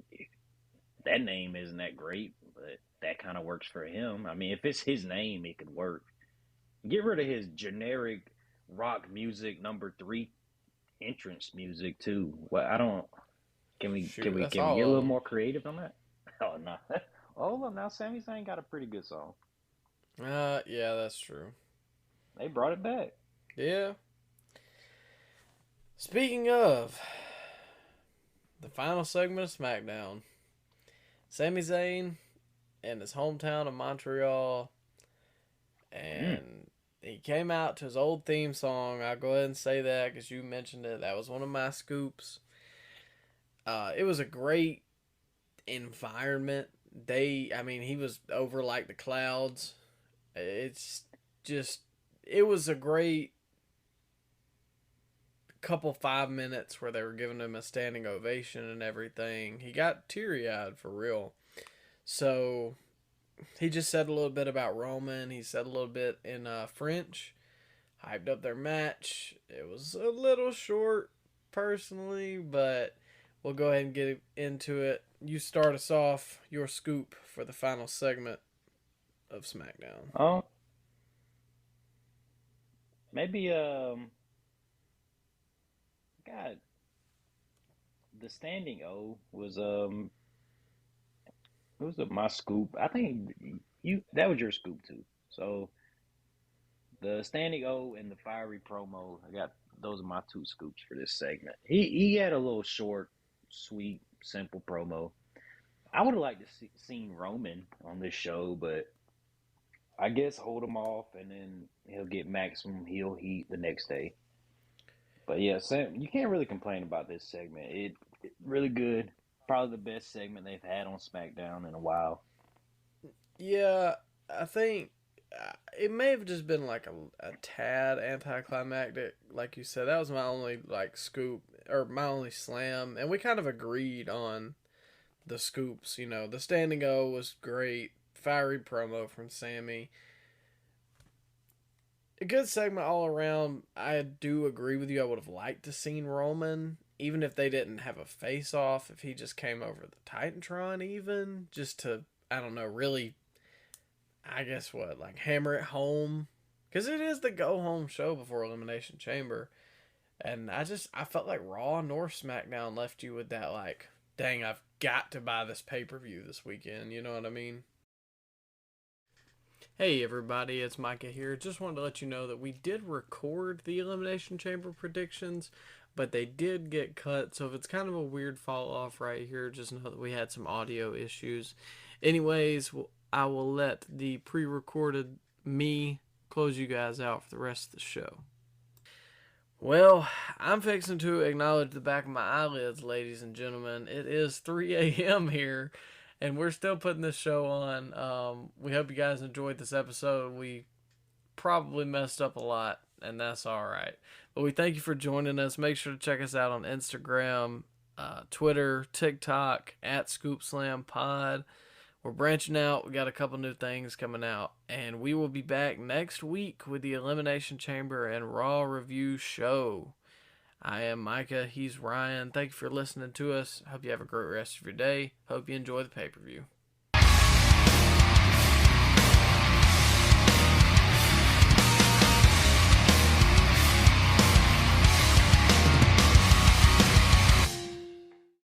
that name isn't that great, but that kind of works for him. I mean, if it's his name, it could work. Get rid of his generic rock music number 3 entrance music too. Well, I don't. Shoot, that's Can we all get a of little them. more creative on that? Oh no. Oh look, now Sami Zayn got a pretty good song. Yeah, that's true. They brought it back. Yeah. Speaking of the final segment of SmackDown, Sami Zayn in his hometown of Montreal, Mm. and he came out to his old theme song. I'll go ahead and say that because you mentioned it. That was one of my scoops. It was a great environment. I mean, he was over like the clouds. It's just, it was a great couple 5 minutes where they were giving him a standing ovation and everything. He got teary eyed for real. So he just said a little bit about Roman. He said a little bit in French, hyped up their match. It was a little short, personally, but we'll go ahead and get into it. You start us off, your scoop for the final segment of SmackDown. Oh, maybe God, the standing O was it was my scoop. I think you that was your scoop too. So the standing O and the fiery promo, I got those are my 2 scoops for this segment. He had a little short, sweet, simple promo. I would have liked to seen Roman on this show, but I guess hold him off and then he'll get maximum heel heat the next day. But yeah, Sam, you can't really complain about this segment. It really good. Probably the best segment they've had on SmackDown in a while. Yeah, I think it may have just been like a tad anticlimactic, like you said. That was my only like scoop or my only slam, and we kind of agreed on the scoops. The standing O was great, fiery promo from Sammy. A good segment all around. I do agree with you. I would have liked to seen Roman, even if they didn't have a face off. If he just came over the Titantron, even just to, I don't know, really, I guess what, like hammer it home, because it is the go home show before Elimination Chamber. And I felt like Raw nor SmackDown left you with that, like, dang, I've got to buy this pay per view this weekend. You know what I mean? Hey everybody, it's Micah here. Just wanted to let you know that we did record the Elimination Chamber predictions, but they did get cut, so if it's kind of a weird fall off right here, just know that we had some audio issues. Anyways, I will let the pre recorded me close you guys out for the rest of the show. Well, I'm fixing to acknowledge the back of my eyelids, ladies and gentlemen. It is 3 a.m. here, and we're still putting this show on. We hope you guys enjoyed this episode. We probably messed up a lot, and that's all right. But we thank you for joining us. Make sure to check us out on Instagram, Twitter, TikTok, at ScoopSlamPod. We're branching out. We got a couple new things coming out. And we will be back next week with the Elimination Chamber and RAW review show. I am Micah. He's Ryan. Thank you for listening to us. Hope you have a great rest of your day. Hope you enjoy the pay-per-view.